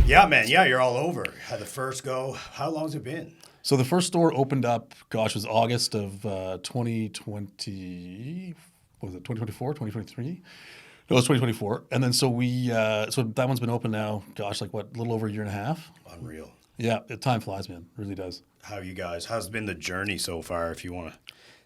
Yeah, man. Yeah, you're all over. Had the first go. How long's it been? So the first store opened up, gosh, it was August of 2020. What was it, 2024, 2023? No, it was 2024. And then so that one's been open now, gosh, like what, a little over a year and a half? Unreal. Yeah, time flies, man. It really does. How's been the journey so far, if you want to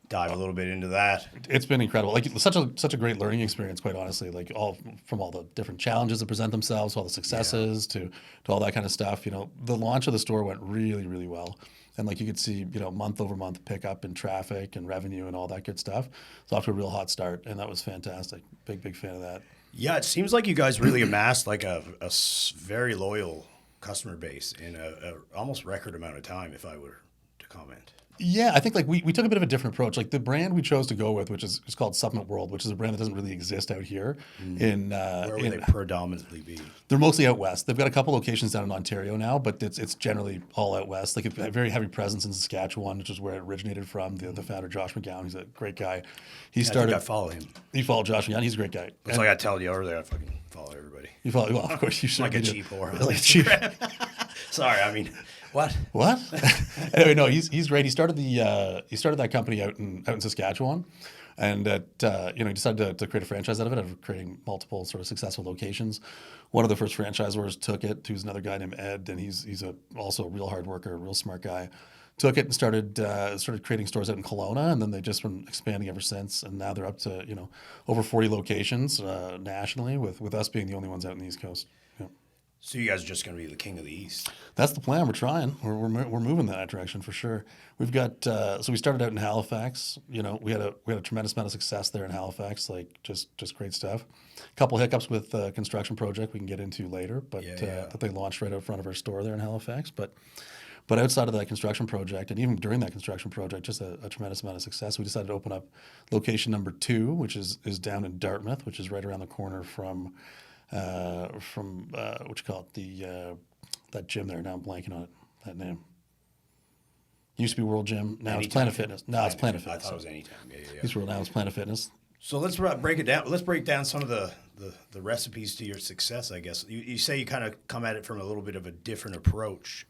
dive a little bit into that? It's been incredible. Like such a great learning experience, quite honestly. Like all the different challenges that present themselves, all the successes to all that kind of stuff. You know, the launch of the store went really, really well. And like you could see, you know, month over month pickup in traffic and revenue and all that good stuff. It's off to a real hot start, and that was fantastic. Big fan of that. Yeah, it seems like you guys really amassed like a very loyal customer base in a almost record amount of time, if I were to comment. Yeah, I think like we took a bit of a different approach. Like the brand we chose to go with, which is called Supplement World, which is a brand that doesn't really exist out here. Where would they predominantly be? They're mostly out west. They've got a couple locations down in Ontario now, but it's generally all out west. Like a very heavy presence in Saskatchewan, which is where it originated from. The founder, Josh McGowan, he's a great guy. I think I follow him. You follow Josh McGowan. He's a great guy. It's like I tell you over there, I fucking follow everybody. You follow? Well, of course you should. Like a cheap whore. Like a cheap. Sorry, I mean, what? Anyway, no, he's great. He started that company out in Saskatchewan, and he decided to create a franchise out of it, of creating multiple sort of successful locations. One of the first franchisors took it. Who's another guy named Ed, and he's also a real hard worker, a real smart guy. Took it and started creating stores out in Kelowna, and then they've just been expanding ever since. And now they're up to over 40 locations nationally, with us being the only ones out in the East Coast. Yeah. So you guys are just going to be the king of the East? That's the plan. We're trying. We're moving in that direction for sure. We've got so we started out in Halifax. You know, we had a tremendous amount of success there in Halifax. Like just great stuff. A couple hiccups with a construction project we can get into later, but that they launched right out front of our store there in Halifax. But outside of that construction project, and even during that construction project, just a tremendous amount of success. We decided to open up location number 2, which is down in Dartmouth, which is right around the corner from what you call it, that gym there. Now I'm blanking on it, that name. Used to be World Gym. Now Anytime. It's Planet Fitness. No, it's Planet Fitness. I thought it was Anytime. Yeah. Used to be now it's Planet Fitness. So let's break it down. Let's break down some of the recipes to your success, I guess. You say you kind of come at it from a little bit of a different approach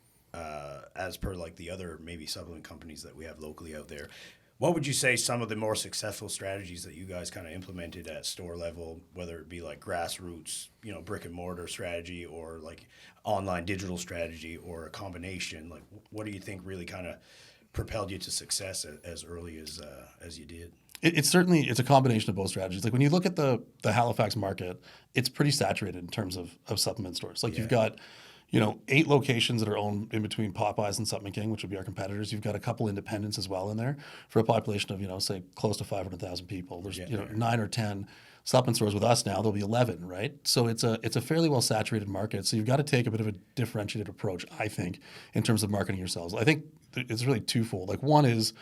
as per like the other maybe supplement companies that we have locally out there. What would you say some of the more successful strategies that you guys kind of implemented at store level, whether it be like grassroots, brick and mortar strategy, or like online digital strategy, or a combination? Like, what do you think really kind of propelled you to success as early as you did? It's a combination of both strategies. Like when you look at the Halifax market, it's pretty saturated in terms of supplement stores. Like you've got 8 locations that are owned in between Popeyes and Supplement King, which would be our competitors. You've got a couple independents as well in there for a population of, say close to 500,000 people. There's 9 or 10 supplement stores with us now. There'll be 11, right? So it's a fairly well saturated market. So you've got to take a bit of a differentiated approach, I think, in terms of marketing yourselves. I think it's really twofold. Like one is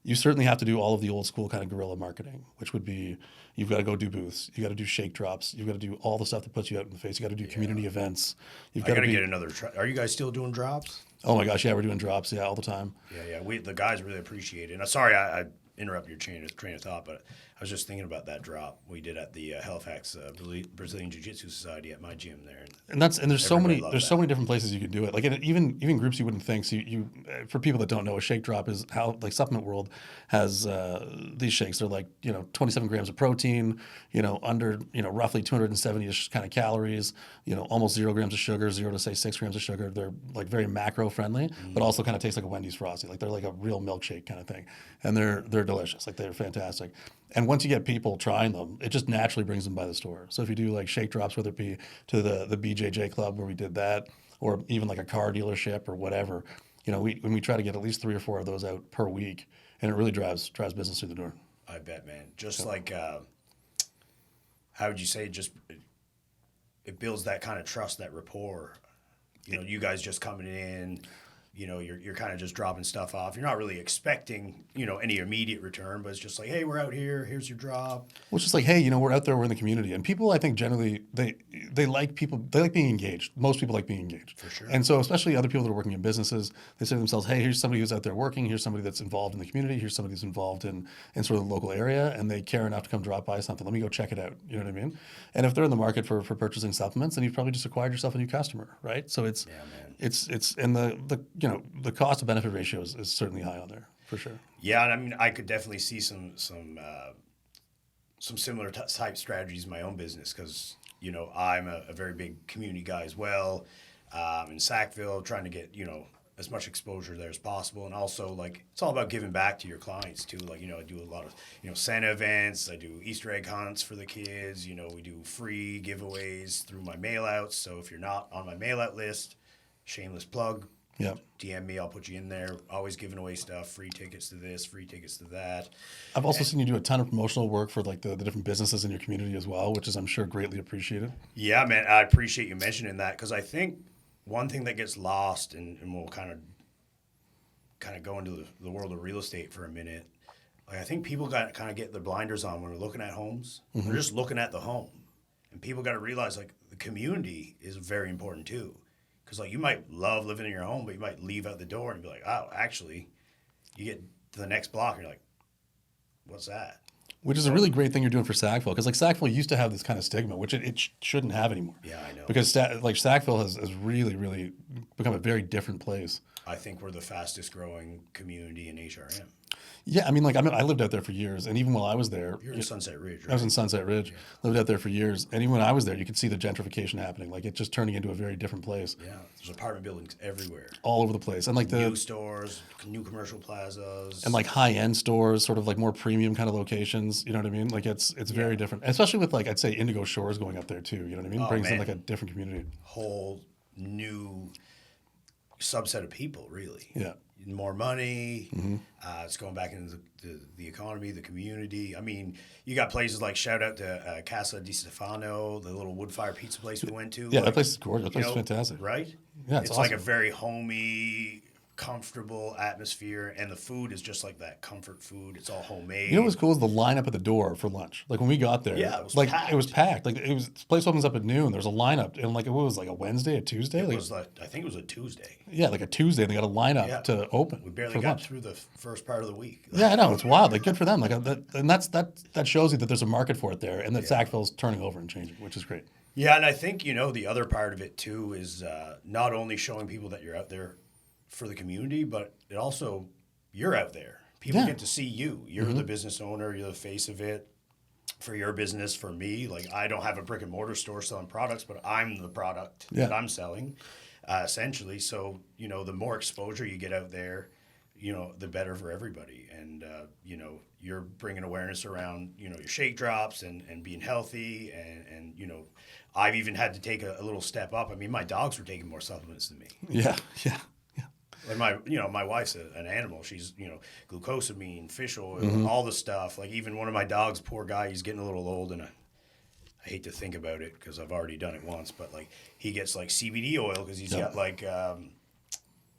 you certainly have to do all of the old school kind of guerrilla marketing, which would be you've got to go do booths, you got to do shake drops, you've got to do all the stuff that puts you out in the face, you got to do community events. I got to get another Are you guys still doing drops? Oh my gosh, yeah, we're doing drops, all the time. Yeah. The guys really appreciate it. And sorry, I interrupted your train of thought, but I was just thinking about that drop we did at the Halifax Brazilian Jiu-Jitsu Society at my gym there. And there's so many different places you could do it. Like even groups you wouldn't think. So you for people that don't know, a shake drop is how like Supplement World has these shakes. They're like 27 grams of protein, under roughly 270ish kind of calories, almost 0 grams of sugar, 0 to say 6 grams of sugar. They're like very macro friendly, but also kind of taste like a Wendy's Frosty. Like they're like a real milkshake kind of thing, and they're delicious. Like they're fantastic. And once you get people trying them, it just naturally brings them by the store. So if you do like shake drops, whether it be to the BJJ club where we did that, or even like a car dealership or whatever, when we try to get at least 3 or 4 of those out per week, and it really drives business through the door. I bet, man. Just like, how would you say, it builds that kind of trust, that rapport. You guys just coming in, you're kind of just dropping stuff off. You're not really expecting, any immediate return, but it's just like, hey, we're out here. Here's your drop. Well, it's just like, hey, we're out there, we're in the community. And people, I think, generally, they like being engaged. Most people like being engaged. For sure. And so especially other people that are working in businesses, they say to themselves, hey, here's somebody who's out there working. Here's somebody that's involved in the community. Here's somebody who's involved in sort of the local area, and they care enough to come drop by something. Let me go check it out. You know what I mean? And if they're in the market for purchasing supplements, then you've probably just acquired yourself a new customer, right? So it's and the cost to benefit ratio is certainly high on there for sure. Yeah, and I mean, I could definitely see some similar type strategies in my own business because I'm a very big community guy as well. In Sackville, trying to get as much exposure there as possible, and also like it's all about giving back to your clients too. Like I do a lot of Santa events. I do Easter egg hunts for the kids. We do free giveaways through my mail outs. So if you're not on my mail out list, shameless plug. Yeah. DM me, I'll put you in there. Always giving away stuff, free tickets to this, free tickets to that. I've also seen you do a ton of promotional work for like the different businesses in your community as well, which is I'm sure greatly appreciated. Yeah, man, I appreciate you mentioning that because I think one thing that gets lost, and we'll kind of go into the world of real estate for a minute. Like I think people got kind of get their blinders on when they're looking at homes. Mm-hmm. They're just looking at the home, and people got to realize like the community is very important too. Because like you might love living in your home, but you might leave out the door and be like, oh, actually, you get to the next block and you're like, what's that? Which is a really great thing you're doing for Sackville. Because like Sackville used to have this kind of stigma, which it shouldn't have anymore. Yeah, I know. Because Sackville has really, really become a very different place. I think we're the fastest growing community in HRM. Yeah, I mean, I lived out there for years, and even while I was there, you're in Sunset Ridge, right? I was in Sunset Ridge, lived out there for years, and even when I was there, you could see the gentrification happening, like it's just turning into a very different place. Yeah, there's apartment buildings everywhere, all over the place, and like new stores, new commercial plazas, and like high-end stores, sort of like more premium kind of locations. You know what I mean? Like it's very different, especially with like I'd say Indigo Shores going up there too. You know what I mean? Brings in like a different community, whole new subset of people, really. Yeah. More money. Mm-hmm. It's going back into the economy, the community. I mean, you got places like shout out to Casa di Stefano, the little wood fire pizza place we went to. Yeah, that place is gorgeous. That place is fantastic. Right? Yeah, it's awesome. like a very homey, comfortable atmosphere, and the food is just like that comfort food. It's all homemade. You know what's cool is the lineup at the door for lunch. Like when we got there, yeah, it was like packed. It was packed. Like this place opens up at noon. There's a lineup, and like it was like a Wednesday, a Tuesday. It was like I think it was a Tuesday. Yeah, like a Tuesday. And they got a lineup to open. We barely got through the first part of the week. Yeah, I know it's wild. Like good for them. Like that shows you that there's a market for it there, and that Sackville's turning over and changing, which is great. Yeah, and I think the other part of it too is not only showing people that you're out there for the community, but it also you're out there. People get to see you. You're the business owner. You're the face of it for your business. For me, like I don't have a brick and mortar store selling products, but I'm the product that I'm selling, essentially. So the more exposure you get out there, the better for everybody. And you're bringing awareness around your shake drops and being healthy and I've even had to take a little step up. I mean, my dogs were taking more supplements than me. Yeah. And my wife's an animal. She's, glucosamine, fish oil, all the stuff. Like even one of my dogs, poor guy, he's getting a little old, and I hate to think about it because I've already done it once, but like he gets like CBD oil because he's got like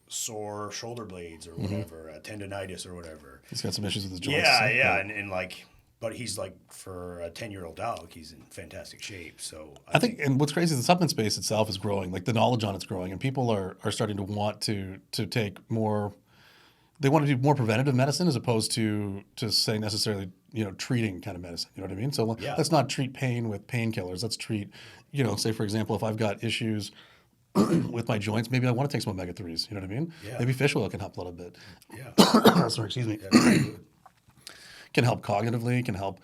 sore shoulder blades or whatever, tendonitis or whatever. He's got some issues with his joints. Yeah. And like, but he's like, for a 10-year-old dog, he's in fantastic shape. So I think, and what's crazy is the supplement space itself is growing. Like the knowledge on it's growing, and people are starting to want to take more. They want to do more preventative medicine as opposed to say necessarily treating kind of medicine. You know what I mean? So let's not treat pain with painkillers. Let's treat, say for example, if I've got issues with my joints, maybe I want to take some omega-3s. You know what I mean? Yeah. Maybe fish oil can help a little bit. Yeah. Sorry, excuse me. Can help cognitively, can help,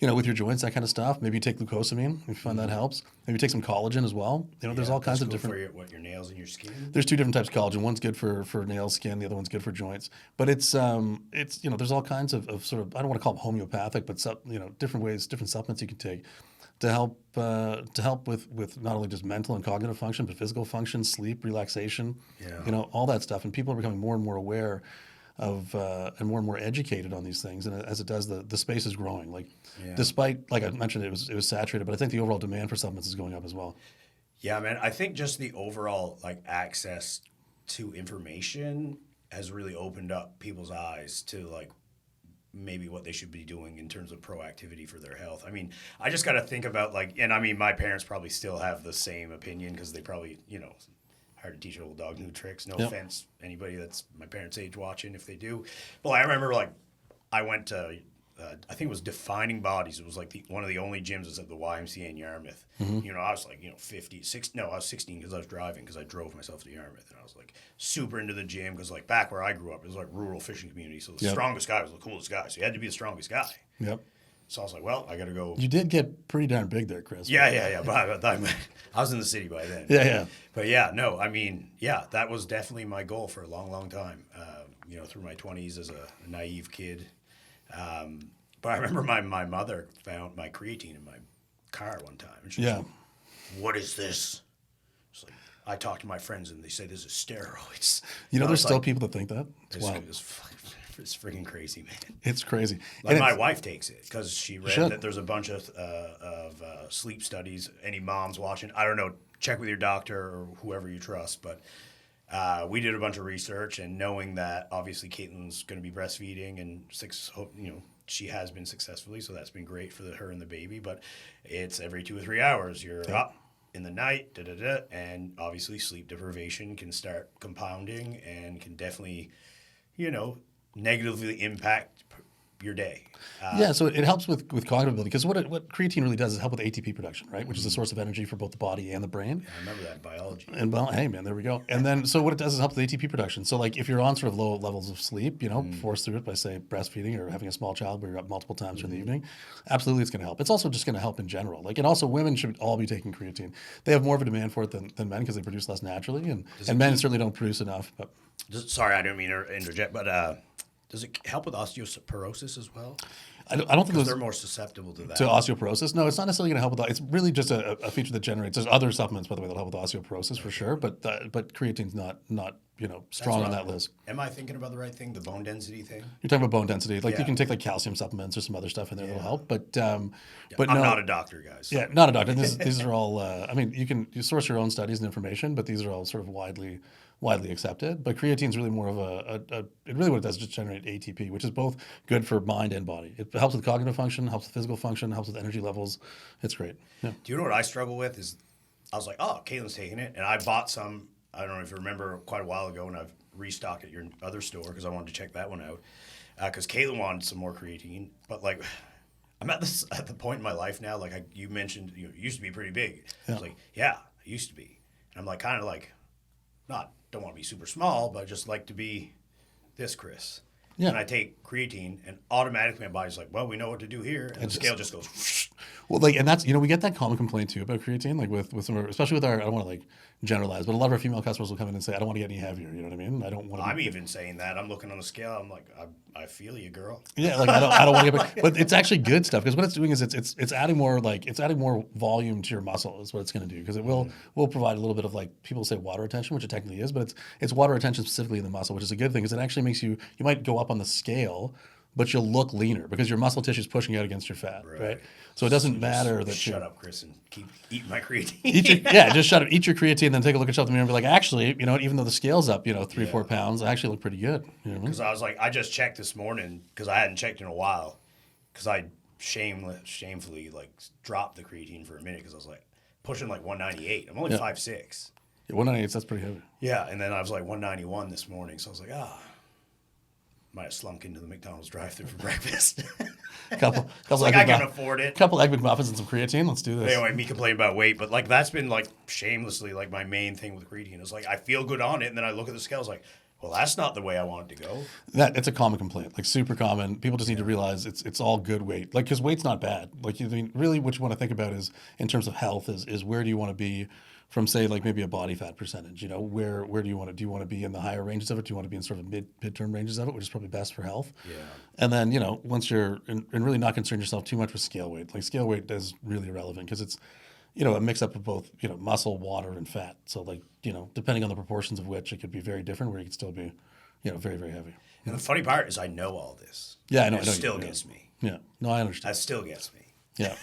with your joints, that kind of stuff. Maybe you take glucosamine if you find that helps. Maybe take some collagen as well. There's all kinds of different. For your nails and your skin. There's two different types of collagen. One's good for nails, skin. The other one's good for joints. But it's there's all kinds of sort of, I don't want to call them homeopathic, but different ways, different supplements you can take to help with not only just mental and cognitive function, but physical function, sleep, relaxation. Yeah. All that stuff. And people are becoming more and more aware of and more educated on these things, and as it does, the space is growing. Like, despite, like I mentioned, it was saturated, but I think the overall demand for supplements is going up as well. Yeah, man. I think just the overall like access to information has really opened up people's eyes to like maybe what they should be doing in terms of proactivity for their health. I mean, I just got to think about like, and I mean, my parents probably still have the same opinion because they probably, hard to teach an old dog new tricks. No offense, anybody that's my parents' age watching, if they do. But I remember like I went to, I think it was Defining Bodies. It was like one of the only gyms was at the YMCA in Yarmouth. Mm-hmm. I was like, I was 16 because I was driving because I drove myself to Yarmouth. And I was like super into the gym because like back where I grew up, it was like rural fishing community. So the strongest guy was the coolest guy. So you had to be the strongest guy. Yep. So I was like, well, I got to go. You did get pretty darn big there, Chris. Yeah. But I was in the city by then. Yeah. But that was definitely my goal for a long, long time. Through my 20s as a naive kid. But I remember my mother found my creatine in my car one time. And she was like, what is this? It's like, I talked to my friends and they say this is steroids. There's still people that think that. It's freaking crazy, man. It's crazy. Like my wife takes it because she read that there's a bunch of sleep studies. Any moms watching, I don't know, check with your doctor or whoever you trust. But we did a bunch of research, and knowing that obviously Caitlin's going to be breastfeeding and she has been successfully, so that's been great for her and the baby. But it's every 2 or 3 hours you're up in the night, and obviously sleep deprivation can start compounding and can definitely, negatively impact your day. So it helps with cognitive ability because what creatine really does is help with ATP production, right? Which is a source of energy for both the body and the brain. Yeah, I remember that in biology. And well, hey man, there we go. And then so what it does is help with ATP production. So like if you're on sort of low levels of sleep, forced through it by say breastfeeding or having a small child where you're up multiple times during the evening, absolutely it's going to help. It's also just going to help in general. Like, and also women should all be taking creatine. They have more of a demand for it than men because they produce less naturally, and men certainly don't produce enough. But sorry, I didn't mean to interject, but does it help with osteoporosis as well? I don't think they're more susceptible to that. To osteoporosis? No, it's not necessarily going to help with that. It's really just a feature that generates. There's other supplements, by the way, that help with osteoporosis for sure, but creatine's not strong on that list. Am I thinking about the right thing? The bone density thing? You're talking about bone density. Like you can take like calcium supplements or some other stuff in there that'll help, but I'm not a doctor, guys. Yeah, not a doctor. These are all. You source your own studies and information, but these are all sort of widely accepted. But creatine is really more of it really what it does is just generate ATP, which is both good for mind and body. It helps with cognitive function, helps with physical function, helps with energy levels. It's great. Yeah. Do you know what I struggle with is I was like, oh, Caitlin's taking it. And I bought some, I don't know if you remember, quite a while ago, and I've restocked at your other store because I wanted to check that one out. Because Caitlin wanted some more creatine. But like, I'm at the point in my life now, like you mentioned, you used to be pretty big. Yeah. I was like, yeah, I used to be. And I'm like, kind of like, don't want to be super small, but I just like to be this Chris. Yeah. And I take creatine, and automatically my body's like, well, we know what to do here. And the scale just goes. Well, like, and that's, we get that common complaint too about creatine, like with some, especially with our, I don't want to like generalize, but a lot of our female customers will come in and say, I don't want to get any heavier. You know what I mean? I don't want to. I'm even saying that. I'm looking on the scale. I'm like, I feel you, girl. Yeah. Like, I don't want to get, but it's actually good stuff because what it's doing is it's adding more, volume to your muscle is what it's going to do. Because it will provide a little bit of like, people say water retention, which it technically is, but it's water retention specifically in the muscle, which is a good thing because it actually makes you might go up on the scale, but you'll look leaner because your muscle tissue is pushing out against your fat, right? So it doesn't matter that shut up, Chris, and keep eating my creatine. Just shut up. Eat your creatine, then take a look at yourself in the mirror and be like, actually, even though the scale's up, 3-4 pounds, I actually look pretty good. Because I was like, I just checked this morning because I hadn't checked in a while because I shamefully like dropped the creatine for a minute because I was like pushing like 198. I'm only 5'6". Yeah, 198, that's pretty heavy. Yeah, and then I was like 191 this morning, so I was like, might have slunk into the McDonald's drive-thru for breakfast. couple like I can afford it. Couple Egg McMuffins and some creatine. Let's do this. Anyway, me complaining about weight, but like that's been like shamelessly like my main thing with creatine. It's like I feel good on it, and then I look at the scales like, well, that's not the way I want it to go. It's a common complaint, like super common. People just need to realize it's all good weight, like because weight's not bad. Like really, what you want to think about is in terms of health is where do you want to be from say like maybe a body fat percentage, where do you want to be in the higher ranges of it? Do you want to be in sort of mid-term ranges of it, which is probably best for health? Yeah. And then, once you're, and really not concern yourself too much with scale weight. Like scale weight is really irrelevant because it's, a mix up of both, muscle, water, and fat. So like, depending on the proportions of which it could be very different where you could still be, very, very heavy. And the funny part is I know all this. Yeah, I know. It still gets me. Yeah. No, I understand. That still gets me. Yeah.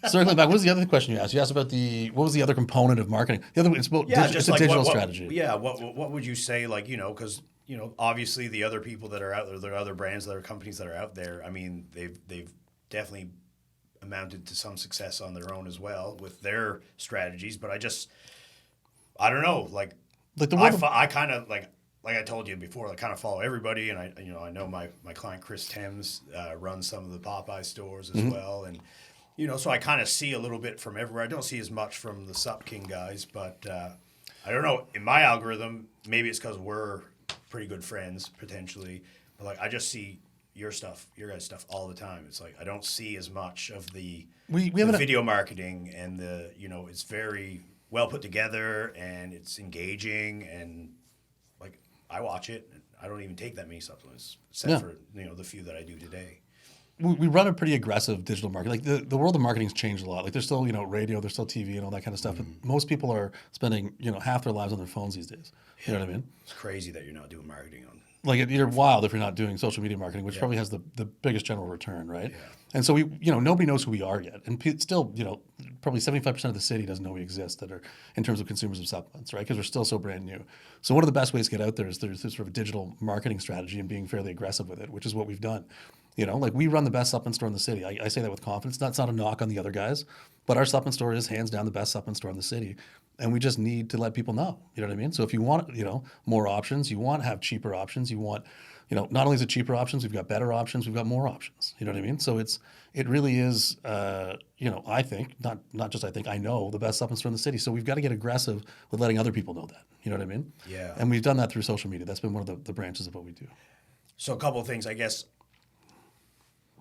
Circling back, what was the other question you asked? You asked about what was the other component of marketing? The other, it's about it's a like digital what, strategy. what would you say, like, because obviously the other people that are out there are other brands, other companies that are out there. I mean, they've definitely amounted to some success on their own as well with their strategies, but I don't know, like I kind of like I told you before, I kind of follow everybody, and I know my client Chris Thames runs some of the Popeye stores as well, and so I kind of see a little bit from everywhere. I don't see as much from the Sup King guys, but I don't know. In my algorithm, maybe it's because we're pretty good friends potentially, but like I just see your guys' stuff all the time. It's like I don't see as much of the video marketing and it's very well put together and it's engaging, and like I watch it and I don't even take that many supplements except for the few that I do today. We run a pretty aggressive digital market. Like the world of marketing's changed a lot. Like there's still radio, there's still TV and all that kind of stuff. But most people are spending half their lives on their phones these days. You know what I mean? It's crazy that you're not doing marketing on. Like you're wild if you're not doing social media marketing, which probably has the biggest general return, right? Yeah. And so nobody knows who we are yet, and still probably 75% of the city doesn't know we exist that are in terms of consumers of supplements, right? Because we're still so brand new. So one of the best ways to get out there is there's sort of a digital marketing strategy and being fairly aggressive with it, which is what we've done. Like we run the best supplement store in the city. I say that with confidence. That's not a knock on the other guys, but our supplement store is hands down the best supplement store in the city. And we just need to let people know. You know what I mean? So if you want, more options, you want to have cheaper options, you want, not only is it cheaper options, we've got better options, we've got more options. You know what I mean? So it really is, I think, not just I think, I know the best supplement store in the city. So we've got to get aggressive with letting other people know that. You know what I mean? Yeah. And we've done that through social media. That's been one of the branches of what we do. So a couple of things, I guess.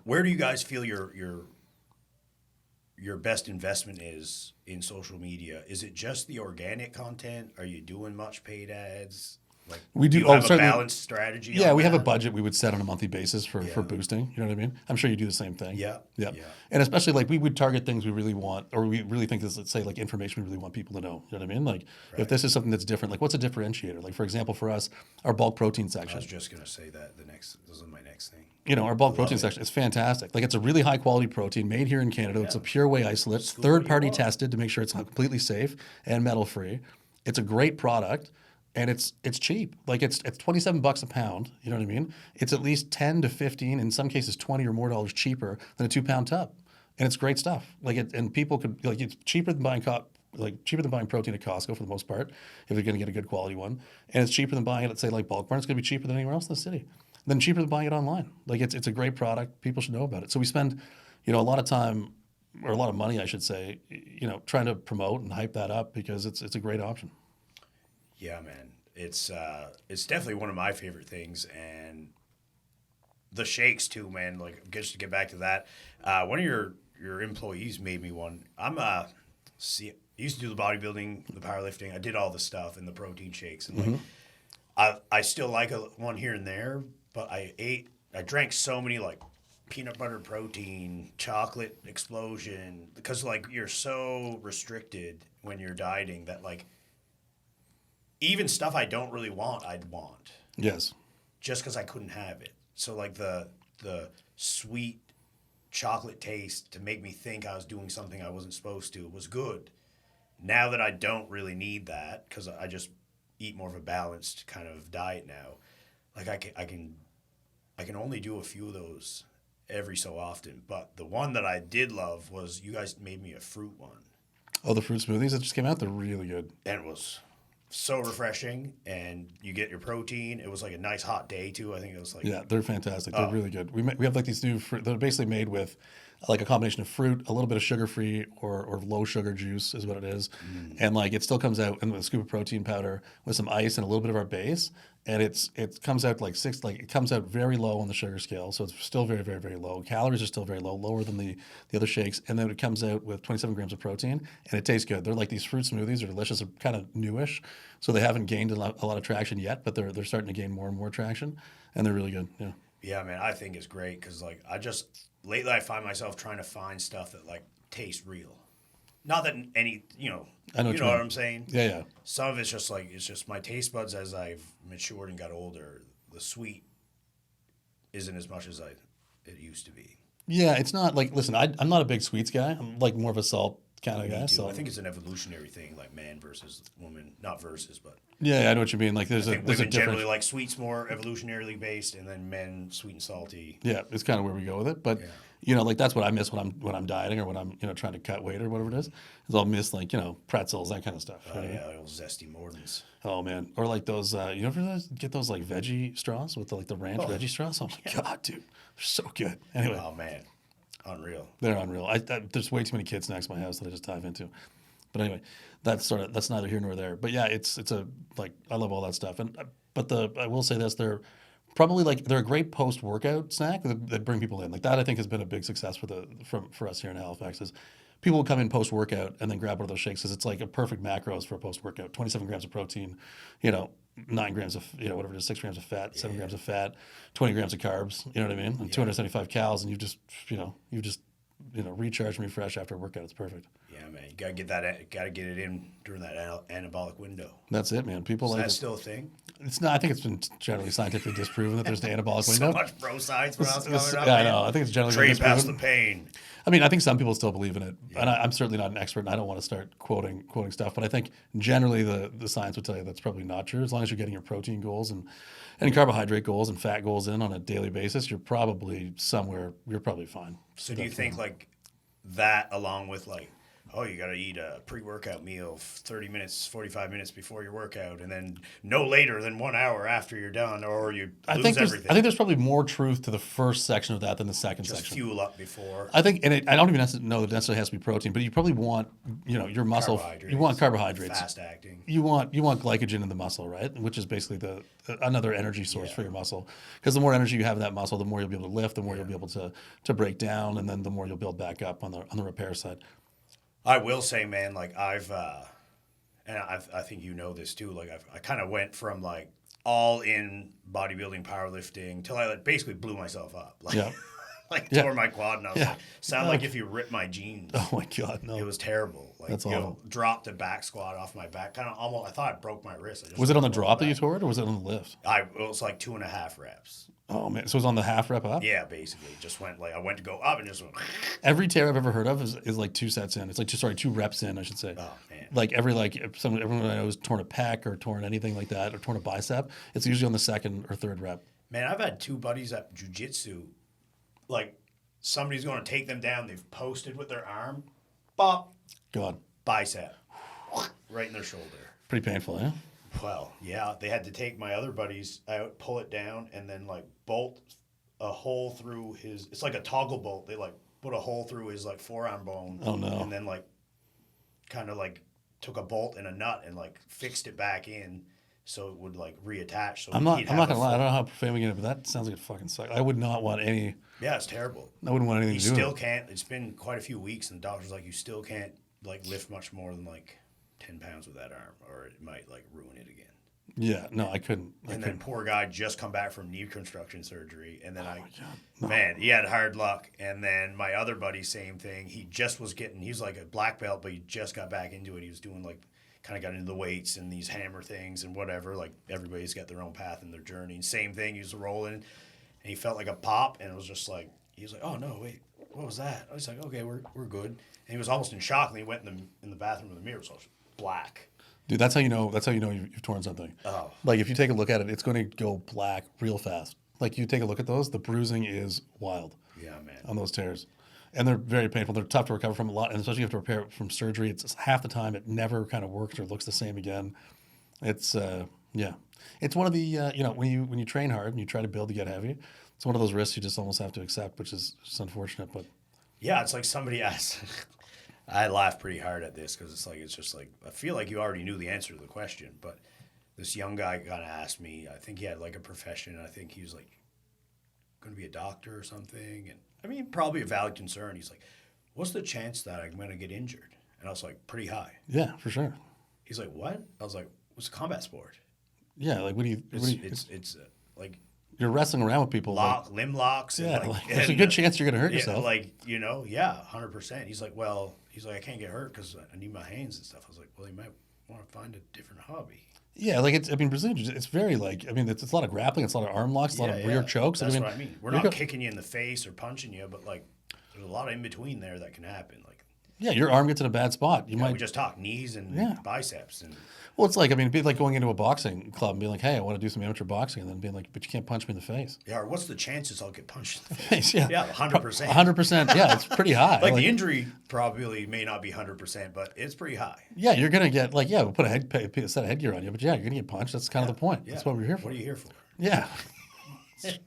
Where do you guys feel your best investment is in social media? Is it just the organic content? Are you doing much paid ads? Like, we do have a balanced strategy? Yeah, we have a budget we would set on a monthly basis for boosting. You know what I mean? I'm sure you do the same thing. Yeah. And especially like we would target things we really want, or we really think is, let's say, like information we really want people to know. You know what I mean? Like if this is something that's different, like what's a differentiator? Like for example, for us, our bulk protein section. I was just going to say that this is my next thing. Our bulk protein section is fantastic. Like it's a really high quality protein made here in Canada. It's a pure whey isolate, third party tested to make sure it's completely safe and metal free. It's a great product. And it's cheap. Like it's $27 a pound. You know what I mean? It's at least 10 to 15, in some cases 20 or more dollars cheaper than a 2-pound tub. And it's great stuff. And people could it's cheaper than buying protein at Costco for the most part if you're going to get a good quality one. And it's cheaper than buying it at say like Bulk Barn. It's going to be cheaper than anywhere else in the city. Then cheaper than buying it online. Like it's a great product. People should know about it. So we spend a lot of time, or a lot of money, I should say, trying to promote and hype that up because it's a great option. Yeah, man. It's definitely one of my favorite things, and the shakes too, man. Like, just to get back to that, one of your employees made me one. I used to do the bodybuilding, the powerlifting. I did all the stuff and the protein shakes, and I still like one here and there. But I drank so many like peanut butter protein, chocolate explosion, because like you're so restricted when you're dieting that like. Even stuff I don't really want, I'd want. Yes. Just because I couldn't have it. So like the sweet chocolate taste to make me think I was doing something I wasn't supposed to was good. Now that I don't really need that because I just eat more of a balanced kind of diet now, like I can only do a few of those every so often. But the one that I did love was you guys made me a fruit one. Oh, the fruit smoothies that just came out, they're really good. And it was so refreshing, and you get your protein. It was like a nice hot day too. I think it was like they're fantastic. They're really good. We have like these new fruit. They're basically made with like a combination of fruit, a little bit of sugar free or low sugar juice is what it is, and like it still comes out in a scoop of protein powder with some ice and a little bit of our base, and it comes out it comes out very low on the sugar scale, so it's still very very very low. Calories are still very low, lower than the other shakes, and then it comes out with 27 grams of protein, and it tastes good. They're like these fruit smoothies. They're delicious. They're kind of newish, so they haven't gained a lot of traction yet, but they're starting to gain more and more traction, and they're really good. Yeah. Yeah, man, I think it's great because like lately I find myself trying to find stuff that like tastes real. Not that any, you know what I'm saying? Yeah. Some of it's just my taste buds as I've matured and got older, the sweet isn't as much as it used to be. Yeah, it's not like, listen, I'm not a big sweets guy. I'm like more of a salt kind of Me guy. too. So I think it's an evolutionary thing, like man versus woman, not versus, but yeah, I know what you mean. Like I think there's a women generally difference. like sweets more evolutionarily based, and then men sweet and salty. Yeah, it's kind of where we go with it. But like that's what I miss when I'm dieting or when I'm trying to cut weight or whatever it is I'll miss like pretzels, that kind of stuff. Oh Right? yeah, those zesty Mordens. Oh man, or like those ever get those like veggie straws with the ranch veggie straws? Oh my god, dude, they're so good. Anyway, Oh man, unreal. they're unreal. There's way too many kids next to my house that I just dive into. But anyway, that's neither here nor there. But yeah, it's a like I love all that stuff. And but I will say this, they're probably they're a great post workout snack that bring people in. Like that I think has been a big success for us here in Halifax is people will come in post workout and then grab one of those shakes because it's like a perfect macros for a post workout. 27 grams of protein, 9 grams of whatever it is, 6 grams of fat, 7 grams of fat, 20 grams of carbs. You know what I mean? And 275 calories, and you just recharge and refresh after a workout. It's perfect. Yeah, man, you gotta get it in during that anabolic window. That's it, man. People Is like that it. still a thing? It's not. I think it's been generally scientifically disproven that there's an anabolic window. So much bro science when I was coming up. Yeah, I man. know. I think it's generally Train been past the disproven. pain. I mean, I think some people still believe in it, and I'm certainly not an expert, and I don't want to start quoting stuff. But I think generally the science would tell you that's probably not true. As long as you're getting your protein goals and carbohydrate goals and fat goals in on a daily basis, you're probably fine. So do you think like that along with like, oh, you got to eat a pre-workout meal 30 minutes, 45 minutes before your workout, and then no later than 1 hour after you're done, or you lose everything. I think there's probably more truth to the first section of that than the second Just section. fuel up before. I think, I don't even know that it necessarily has to be protein, but you probably want, your muscle. You want carbohydrates. Fast acting. You want glycogen in the muscle, right? Which is basically another energy source for your muscle. Because the more energy you have in that muscle, the more you'll be able to lift, the more you'll be able to break down, and then the more you'll build back up on the repair side. I will say, man, like I think you know this too. Like I kind of went from like all in bodybuilding, powerlifting till I basically blew myself up. Like tore my quad, and I was like, sound like if you ripped my jeans. Oh my god, no! It was terrible. Like, That's awful. Dropped a back squat off my back. Kind of almost. I thought I broke my wrist. Was it on the drop that you tore it, or was it on the lift? It was like 2.5 reps. Oh man, so it was on the half rep up? Yeah, basically, just went I went to go up and just went. Every tear I've ever heard of is like 2 sets in. It's like 2 reps in, I should say. Oh man. Like everyone I know has torn a pec or torn anything like that or torn a bicep. It's usually on the second or third rep. Man, I've had 2 buddies at jiu-jitsu, like somebody's going to take them down. They've posted with their arm, bop, God, bicep, right in their shoulder. pretty painful, eh? Well, yeah, they had to take my other buddies out, pull it down, and then like bolt a hole through his. It's like a toggle bolt. They like put a hole through his like forearm bone. Oh no! And then like, kind of like took a bolt and a nut and like fixed it back in so it would like reattach. So I'm not gonna lie. I don't know how profane we get it, but that sounds like it fucking sucks. I would not want any. Yeah, it's terrible. I wouldn't want anything You to do with still it. can't. It's been quite a few weeks, and the doctor's like, you still can't like lift much more than like 10 pounds with that arm, or it might like ruin it again. Yeah, no, I couldn't. Then poor guy just come back from knee reconstruction surgery, and then No. man, he had hard luck. And then my other buddy, same thing. He was like a black belt, but he just got back into it. He was doing like, kind of got into the weights and these hammer things and whatever. Like everybody's got their own path in their journey. And same thing, he was rolling, and he felt like a pop, and it was just like, he was like, oh no, wait, what was that? I was like, okay, we're good. And he was almost in shock, and he went in the bathroom with the mirror, so it was black. Dude, that's how you know. That's how you know you've torn something. Oh. Like if you take a look at it, it's going to go black real fast. Like you take a look at those, the bruising is wild. Yeah, man. On those tears, and they're very painful. They're tough to recover from a lot, and especially if you have to repair it from surgery. It's half the time it never kind of works or looks the same again. It's it's one of the when you train hard and you try to build to get heavy, it's one of those risks you just almost have to accept, which is just unfortunate. But yeah, it's like somebody asked. I laugh pretty hard at this because it's just like I feel like you already knew the answer to the question, but this young guy kind of asked me. I think he had like a profession. I think he was like going to be a doctor or something, and I mean probably a valid concern. He's like, "What's the chance that I'm going to get injured?" And I was like, "Pretty high." yeah, for sure. He's like, "What?" I was like, "What's a combat sport?" Yeah, like It's like you're wrestling around with people. limb locks. Yeah, and there's a good chance you're going to hurt yourself. Like 100%. He's like, I can't get hurt because I need my hands and stuff. I was like, well, you might want to find a different hobby. Yeah, like Brazilian Jiu-Jitsu, it's very it's a lot of grappling, it's a lot of arm locks, a lot of rear chokes. That's what I mean. We're not kicking you in the face or punching you, but like There's a lot of in between there that can happen. Like, Yeah, your arm gets in a bad spot. You we might. just talk knees and biceps and. Well, it's like, I mean, it'd be like going into a boxing club and being like, hey, I want to do some amateur boxing, and then being like, but you can't punch me in the face. Yeah, or what's the chances I'll get punched in the face? Yeah, Yeah, 100%. 100%. Yeah, it's pretty high. Like the injury probably may not be 100%, but it's pretty high. Yeah, you're gonna get like, we'll put a set of headgear on you, but yeah, you're gonna get punched. That's kind of the point. Yeah. That's what we're here for. What are you here for? Yeah.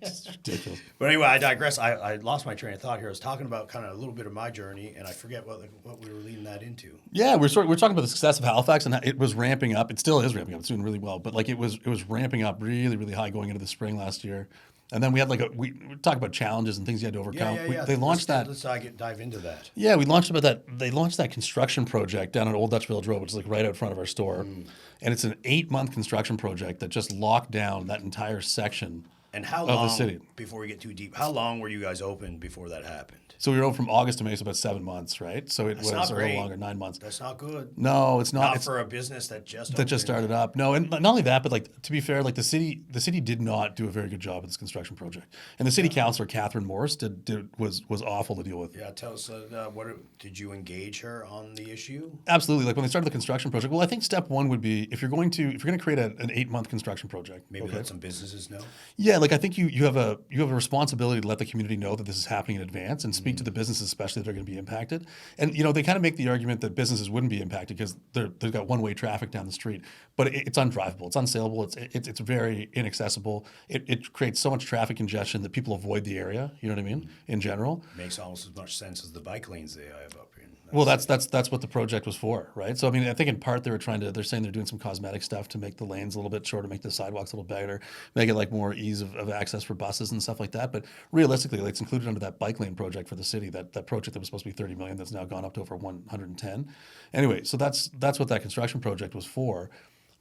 It's ridiculous. But anyway, I digress. I lost my train of thought here. I was talking about kind of a little bit of my journey, and I forget what we were leading that into. Yeah, we're talking about the success of Halifax, and how it was ramping up. It still is ramping up. It's doing really well, but like it was ramping up really, really high going into the spring last year. And then we had we talk about challenges and things you had to overcome. Yeah. They launched Let's dive into that. Yeah, we launched They launched that construction project down on Old Dutch Village Road, which is like right out front of our store, and it's an 8-month construction project that just locked down that entire section. And how long, before we get too deep, how long were you guys open before that happened? So we were open from August to May, so about 7 months, right? So That's was not a little great. longer, 9 months. That's not good. No, it's not. Not for a business that just started up. No, and not only that, but like to be fair, like the city did not do a very good job with this construction project, and the city councilor Catherine Morris was awful to deal with. Yeah, tell us did you engage her on the issue? Absolutely. Like when they started the construction project. Well, I think step one would be if you're going to create an 8-month construction project. Maybe let some businesses know. Yeah, like I think you have a responsibility to let the community know that this is happening in advance and speak to the businesses especially that are going to be impacted. And they kind of make the argument that businesses wouldn't be impacted because they've got one-way traffic down the street, but it's undrivable, it's unsaleable, it's very inaccessible. It creates so much traffic congestion that people avoid the area. You know what I mean? In general, makes almost as much sense as the bike lanes they have up here. Well, that's what the project was for, right? So I mean, I think in part they're saying they're doing some cosmetic stuff to make the lanes a little bit shorter, make the sidewalks a little better, make it like more ease of access for buses and stuff like that. But realistically, like, it's included under that bike lane project for the city, that project that was supposed to be 30 million that's now gone up to over 110. Anyway, so that's what that construction project was for.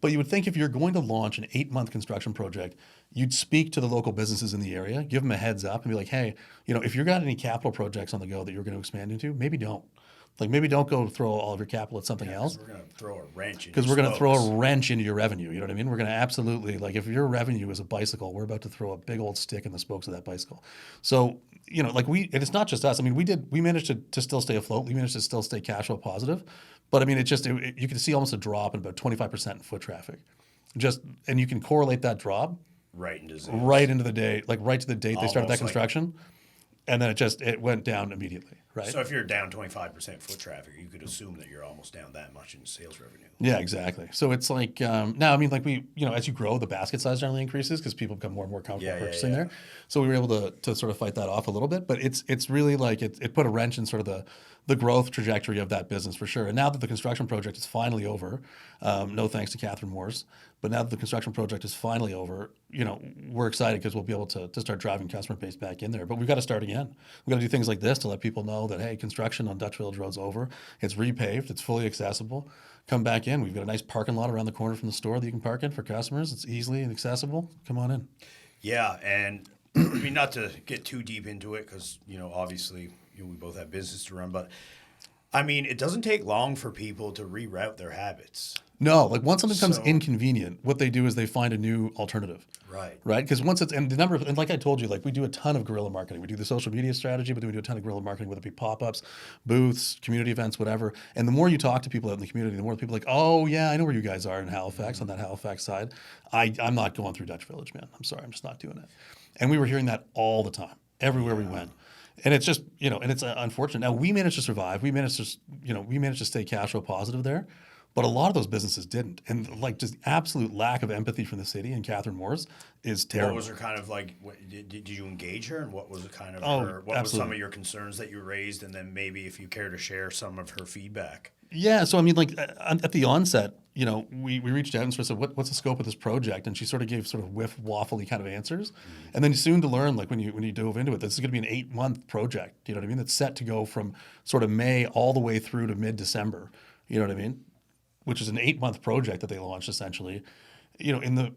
But you would think if you're going to launch an 8-month construction project, you'd speak to the local businesses in the area, give them a heads up, and be like, hey, if you've got any capital projects on the go that you're going to expand into, maybe don't. Like maybe don't go throw all of your capital at something else. We're going to throw a wrench in. Because we're going to throw a wrench into your revenue. You know what I mean? We're going to absolutely, like, if your revenue is a bicycle, we're about to throw a big old stick in the spokes of that bicycle. So, and it's not just us. I mean, we managed to still stay afloat. We managed to still stay cash flow positive. But I mean, you can see almost a drop in about 25% in foot traffic. And you can correlate that drop right into the day, like right to the date they started that construction. And then it went down immediately, right? So if you're down 25% foot traffic, you could assume that you're almost down that much in sales revenue. Yeah, exactly. So it's like now, I mean, like as you grow, the basket size generally increases because people become more and more comfortable purchasing there. So we were able to sort of fight that off a little bit, but it's really like it put a wrench in sort of the growth trajectory of that business for sure. And now that the construction project is finally over, no thanks to Catherine Morris, but now that the construction project is finally over, we're excited because we'll be able to start driving customer base back in there. But we've got to start again. We've got to do things like this to let people know that, hey, construction on Dutch Village Road's over. It's repaved. It's fully accessible. Come back in. We've got a nice parking lot around the corner from the store that you can park in for customers. It's easily and accessible. Come on in. Yeah, and I mean, not to get too deep into it because, obviously we both have business to run, but I mean, it doesn't take long for people to reroute their habits. No, like once something becomes inconvenient, what they do is they find a new alternative. Right. Because once and like I told you, like we do a ton of guerrilla marketing. We do the social media strategy, but then we do a ton of guerrilla marketing, whether it be pop-ups, booths, community events, whatever. And the more you talk to people out in the community, the more people are like, oh yeah, I know where you guys are in Halifax, on that Halifax side. I'm not going through Dutch Village, man. I'm sorry, I'm just not doing it. And we were hearing that all the time, everywhere we went. And it's just, and it's unfortunate. Now we managed to survive. We managed to stay cash flow positive there. But a lot of those businesses didn't. And like just absolute lack of empathy from the city and Catherine Morris is terrible. What was her kind of like, did you engage her? And what was it kind of what absolutely. was some of your concerns that you raised? And then maybe if you care to share some of her feedback. Yeah. So, I mean, like at the onset, we reached out and sort of said, what's the scope of this project? And she sort of gave sort of waffly kind of answers. Mm-hmm. And then soon to learn, like when you dove into it, this is going to be an 8-month project. You know what I mean? That's set to go from sort of May all the way through to mid-December. You know what I mean? Which is an 8-month project that they launched essentially, to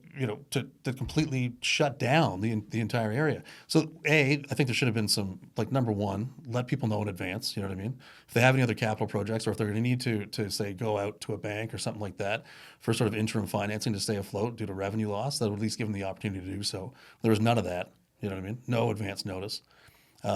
completely shut down the entire area. So I think there should have been some, like, number one, let people know in advance, you know what I mean? If they have any other capital projects or if they're going to need to say go out to a bank or something like that for sort of interim financing to stay afloat due to revenue loss, that would at least give them the opportunity to do so. There was none of that, you know what I mean? No advance notice.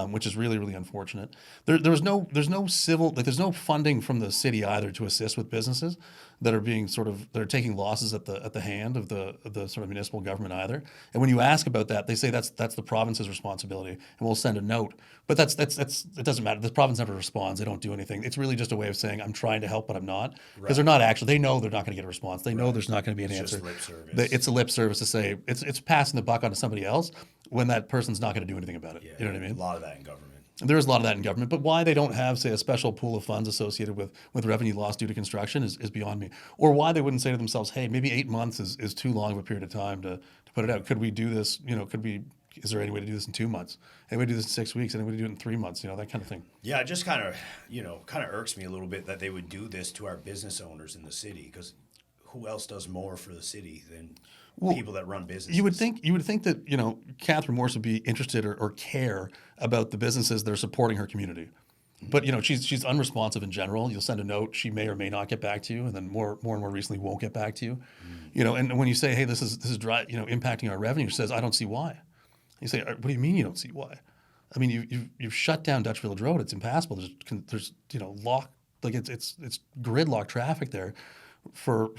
which is really, really unfortunate. There's no civil, like there's no funding from the city either to assist with businesses that are being that are taking losses at the hand of the sort of municipal government either. And when you ask about that, they say that's the province's responsibility, and we'll send a note. But that's it doesn't matter. The province never responds. They don't do anything. It's really just a way of saying I'm trying to help, but I'm not, because they're not actually. They know they're not going to get a response. They know there's not going to be an answer. Just lip service. It's a lip service to say it's passing the buck on to somebody else when that person's not going to do anything about it. Yeah, you know what I mean? A lot of that in government. There is a lot of that in government, but why they don't have, say, a special pool of funds associated with revenue loss due to construction is beyond me. Or why they wouldn't say to themselves, hey, maybe 8 months is too long of a period of time to put it out. Could we do this, is there any way to do this in 2 months? Any way to do this in 6 weeks? Any way to do it in 3 months? That kind of thing. Yeah, it just kind of irks me a little bit that they would do this to our business owners in the city, because who else does more for the city than people that run businesses? You would think that, Catherine Morse would be interested or care about the businesses that are supporting her community. But, she's unresponsive in general. You'll send a note, she may or may not get back to you, and then more and more recently won't get back to you. And when you say, hey, this is impacting our revenue, she says, I don't see why. You say, what do you mean you don't see why? I mean, you've shut down Dutch Village Road. It's impassable. There's lock, like it's gridlock traffic there for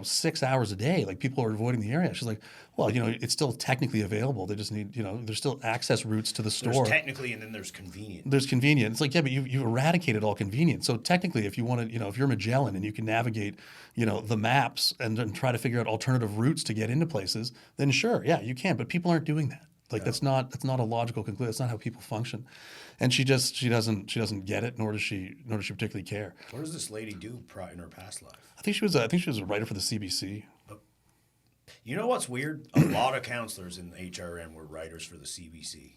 6 hours a day. Like, people are avoiding the area. She's like, well, it's still technically available. They just need, there's still access routes to the store. There's technically, and then there's convenient. There's convenient. It's like, yeah, but you eradicated all convenience. So technically, if you want to, if you're Magellan and you can navigate, the maps and try to figure out alternative routes to get into places, then sure, yeah, you can. But people aren't doing that. Like, that's not a logical conclusion. That's not how people function. And she doesn't get it, nor does she particularly care. What does this lady do in her past life? I think she was a writer for the CBC. You know what's weird? A lot of counselors in the HRM were writers for the CBC.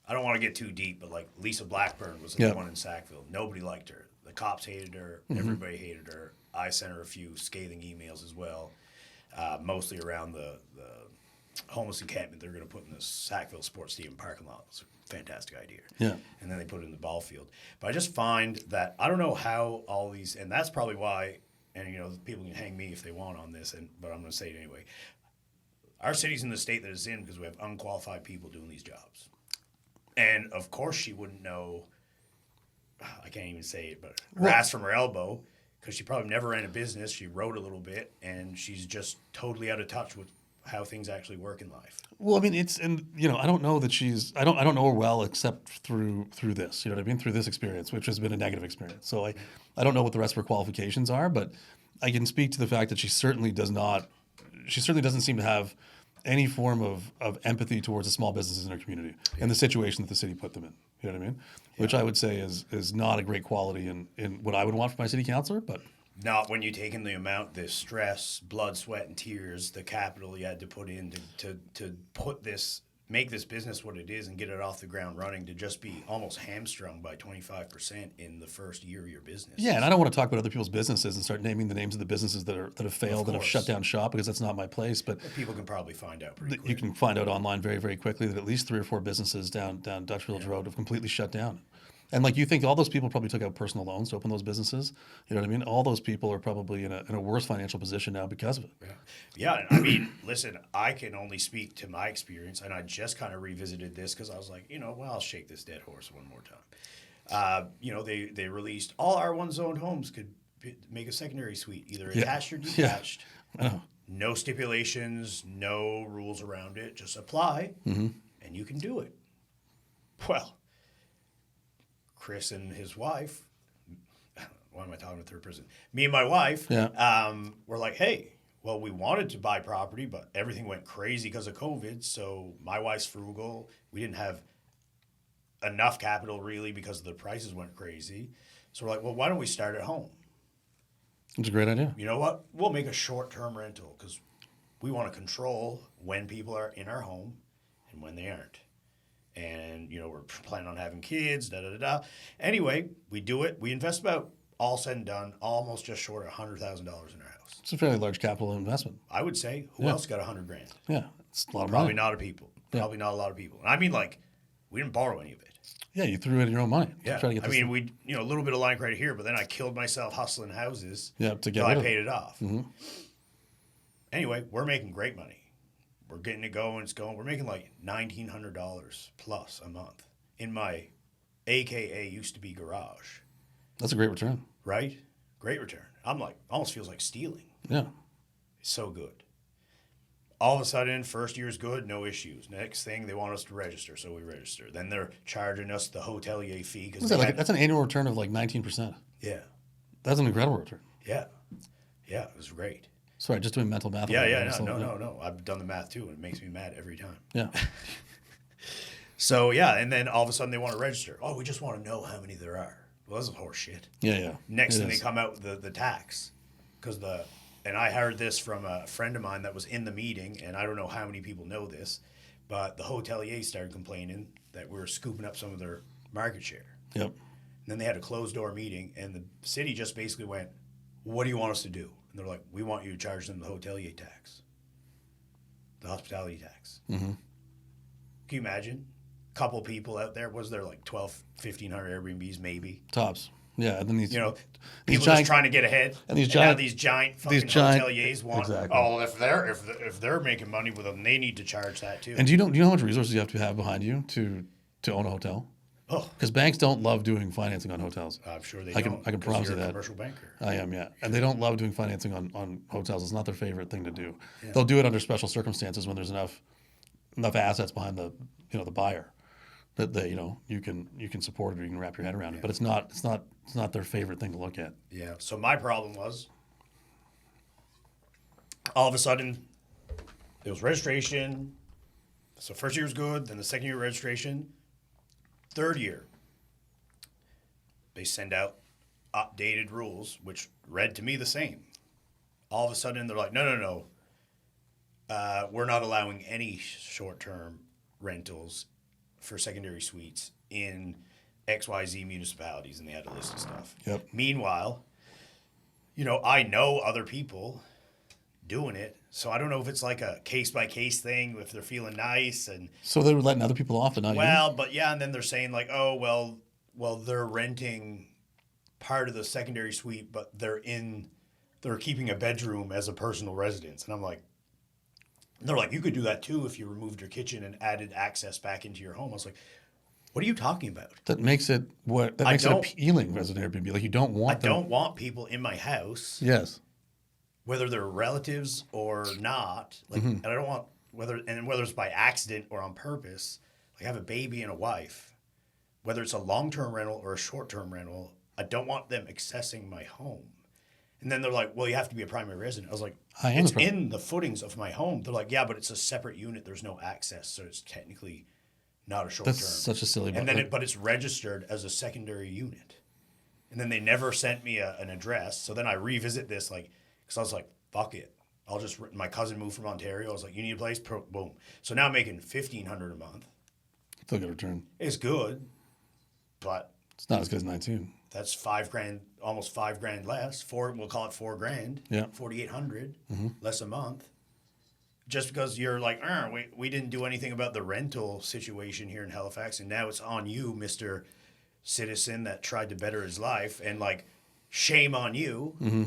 I don't want to get too deep, but like Lisa Blackburn was the one in Sackville. Nobody liked her. The cops hated her. Mm-hmm. Everybody hated her. I sent her a few scathing emails as well, mostly around the homeless encampment they're going to put in the Sackville Sports Stadium parking lot. It's a fantastic idea. Yeah. And then they put it in the ball field. But I just find that I don't know how all these, and that's probably why, and people can hang me if they want on this, but I'm going to say it anyway. Our city's in the state that it's in because we have unqualified people doing these jobs. And of course she wouldn't know, I can't even say it, but grass from her elbow, because she probably never ran a business. She wrote a little bit, and she's just totally out of touch with how things actually work in life. Well, I mean, I don't know that I don't know her well except through this, through this experience, which has been a negative experience. So I don't know what the rest of her qualifications are, but I can speak to the fact that she certainly doesn't seem to have any form of empathy towards the small businesses in her community and the situation that the city put them in. You know what I mean? Yeah. Which I would say is not a great quality in what I would want for my city councillor, but not when you take in the amount, the stress, blood, sweat, and tears, the capital you had to put in to make this business what it is and get it off the ground running, to just be almost hamstrung by 25% in the first year of your business. Yeah, and I don't want to talk about other people's businesses and start naming the names of the businesses that have failed and have shut down shop, because that's not my place. But people can probably find out pretty quick. You can find out online very, very quickly that at least 3 or 4 businesses down Dutch Village Road have completely shut down. And you think all those people probably took out personal loans to open those businesses. You know what I mean? All those people are probably in a worse financial position now because of it. Yeah. I mean, listen, I can only speak to my experience, and I just kind of revisited this because I was like, I'll shake this dead horse one more time. They released all R1 zoned homes could make a secondary suite, either attached or detached. Yeah. No stipulations, no rules around it. Just apply, and you can do it. Well, Chris and his wife, why am I talking to third person? Me and my wife, were like, hey, well, we wanted to buy property, but everything went crazy because of COVID. So my wife's frugal. We didn't have enough capital really because the prices went crazy. So we're like, well, why don't we start at home? It's a great idea. You know what? We'll make a short-term rental because we want to control when people are in our home and when they aren't. And, we're planning on having kids, Anyway, we do it. We invest about, all said and done, almost just short of $100,000 in our house. It's a fairly large capital investment. I would say. Who else got $100,000? Yeah, it's a lot of Probably money. not a people. Probably not a lot of people. And I mean, we didn't borrow any of it. Yeah, you threw in your own money. Yeah, we a little bit of line credit here, but then I killed myself hustling houses. Yeah, to get I paid it off. Mm-hmm. Anyway, we're making great money. We're getting it going. It's going. We're making $1,900 plus a month. in my AKA used to be garage. That's a great return. Right? Great return. I'm like, almost feels like stealing. Yeah. It's so good. All of a sudden, first year's good, no issues. Next thing, they want us to register, so we register. Then they're charging us the hotelier fee. That's an annual return of like 19%. Yeah. That's an incredible return. Yeah. Yeah, it was great. Sorry, just doing mental math. No. I've done the math too, and it makes me mad every time. Yeah. So, yeah, and then all of a sudden they want to register. Oh, we just want to know how many there are. Well, that's horse shit. Yeah. Next thing they come out with the tax. And I heard this from a friend of mine that was in the meeting, and I don't know how many people know this, but the hoteliers started complaining that we were scooping up some of their market share. Yep. And then they had a closed-door meeting, and the city just basically went, what do you want us to do? And they're like, we want you to charge them the hotelier tax, the hospitality tax. Mm-hmm. Can you imagine? A couple people out there, was there like 1,500 Airbnbs maybe? Tops. Yeah, and then these people giant, just trying to get ahead, and now these giant hoteliers want. Exactly. Oh, if they're making money with them, they need to charge that too. And do you know how much resources you have to have behind you to own a hotel? Oh, because banks don't love doing financing on hotels. I'm sure they I don't. can promise you you're a that. Commercial banker. I am, yeah, and they don't love doing financing on hotels. It's not their favorite thing to do. Yeah. They'll do it under special circumstances when there's enough assets behind the buyer that you can support it or you can wrap your head around it. But it's not their favorite thing to look at. Yeah. So my problem was, all of a sudden, there was registration. So first year was good. Then the second year registration. Third year, they send out updated rules, which read to me the same. All of a sudden, they're like, no. We're not allowing any short-term rentals for secondary suites in XYZ municipalities, and they had a list of stuff. Yep. Meanwhile, I know other people doing it, so I don't know if it's like a case-by-case thing, if they're feeling nice. And so they were letting other people off, but not you? But yeah, and then they're saying like, oh, well, they're renting part of the secondary suite, but they're keeping a bedroom as a personal residence. And I'm like, they're like, you could do that too if you removed your kitchen and added access back into your home. I was like, what are you talking about? That makes it appealing as an Airbnb. Like you don't want I don't want people in my house. Yes. Whether they're relatives or not. Like, and I don't want whether it's by accident or on purpose. Like I have a baby and a wife. Whether it's a long-term rental or a short-term rental, I don't want them accessing my home. And then they're like, well, you have to be a primary resident. I was like, it's in the footings of my home. They're like, yeah, but it's a separate unit. There's no access, so it's technically not a short-term. That's such a silly. And then but it's registered as a secondary unit. And then they never sent me an address. So then I revisit this, because I was like, fuck it. My cousin moved from Ontario. I was like, you need a place? Boom. So now I'm making $1,500 a month. Still good return. It's good, but it's not as good as 19. That's $5,000, almost $5,000 less. We'll call it $4,000. Yeah. 4,800 less a month. Just because you're like, we didn't do anything about the rental situation here in Halifax, and now it's on you, Mr. Citizen that tried to better his life, and like, shame on you. Mm-hmm.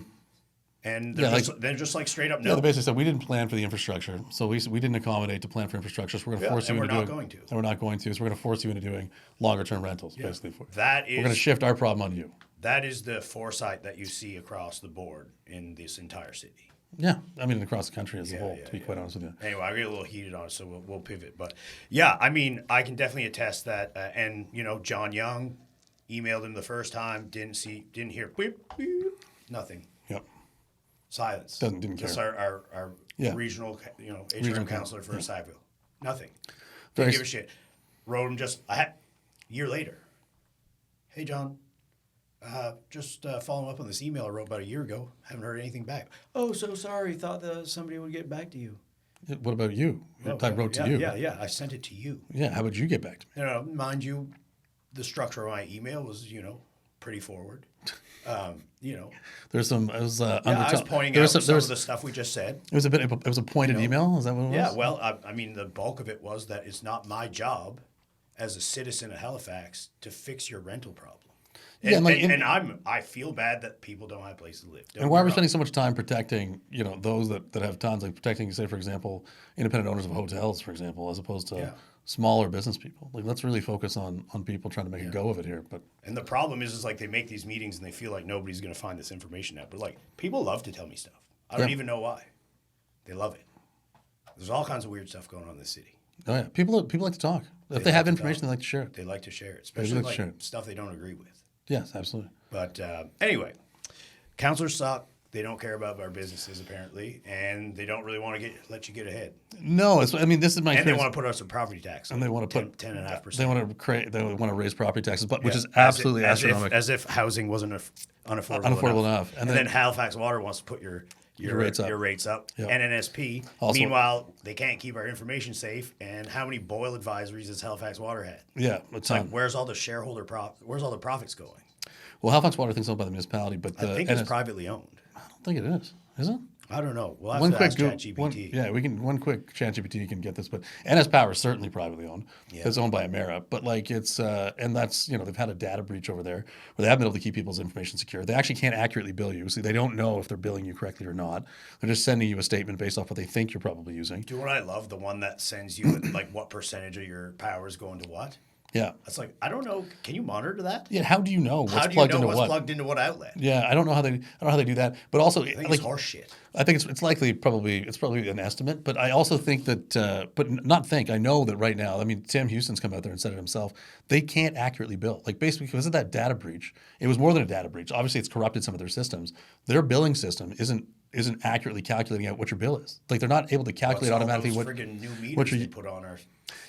And they're just like straight up no. Yeah, they basically said we didn't plan for the infrastructure, so we didn't accommodate to plan for infrastructure. So we're going to force you into doing. And we're not going to. So we're going to force you into doing longer term rentals. Yeah. Basically, we're going to shift our problem on you. That is the foresight that you see across the board in this entire city. Yeah, I mean across the country as a whole. To be quite honest with you. Anyway, I get a little heated on it, so we'll pivot. But yeah, I mean, I can definitely attest that. And John Young emailed him the first time, didn't hear beep, beep, nothing. Yep. Silence. Didn't care. That's our regional, HRM counselor for Sackville. Nothing. Didn't give a shit. Wrote him a year later. Hey, John, just following up on this email I wrote about a year ago. Haven't heard anything back. Oh, so sorry. Thought that somebody would get back to you. What about you? I wrote to you. Yeah. I sent it to you. Yeah. How would you get back to me? Mind you, the structure of my email was, pretty forward. There's some. I was pointing out some of the stuff we just said. It was a pointed email. Is that what it was? Yeah. Well, I mean, the bulk of it was that it's not my job as a citizen of Halifax to fix your rental problem. I feel bad that people don't have places to live. And why are we spending so much time protecting, those that have tons, like protecting, say, for example, independent owners of hotels, for example, as opposed to smaller business people. Like, let's really focus on people trying to make a go of it here. But and the problem is like they make these meetings and they feel like nobody's going to find this information out. But like people love to tell me stuff. I don't even know why. They love it. There's all kinds of weird stuff going on in the city. Oh yeah, people like to talk. If they have information, they like to share it. They like to share it, especially like stuff they don't agree with. Yes, absolutely. But anyway, councillors suck. They don't care about our businesses apparently, and they don't really want to let you get ahead. No, this is my experience. And they want to put us some property tax. And they want to put 10.5%. They want to raise property taxes, but which is absolutely astronomical. As if housing wasn't unaffordable enough. And then Halifax Water wants to put your rates up. Yep. NNSP. Also, meanwhile, they can't keep our information safe. And how many boil advisories has Halifax Water had? Yeah, it's like where's all the where's all the profits going? Well, Halifax Water is owned by the municipality, but I think it's privately owned. I don't think it is. Is it? I don't know. We'll have to ask ChatGPT. One quick ChatGPT can get this, but NS Power is certainly privately owned. Yeah. It's owned by Emera, but like it's and that's they've had a data breach over there where they haven't been able to keep people's information secure. They actually can't accurately bill you. See, they don't know if they're billing you correctly or not. They're just sending you a statement based off what they think you're probably using. Do you know what I love? The one that sends you like what percentage of your power is going to what? Yeah. It's like, I don't know. Can you monitor that? Yeah. How do you know what's plugged into what outlet? Yeah. I don't know how they do that. But also, I think it's horse shit. I think it's probably an estimate. But I also think that, I know that right now, I mean, Sam Houston's come out there and said it himself. They can't accurately bill. Like basically because of that data breach, it was more than a data breach. Obviously, it's corrupted some of their systems. Their billing system isn't accurately calculating out what your bill is. Like they're not able to calculate automatically what friggin' new meters they put on our.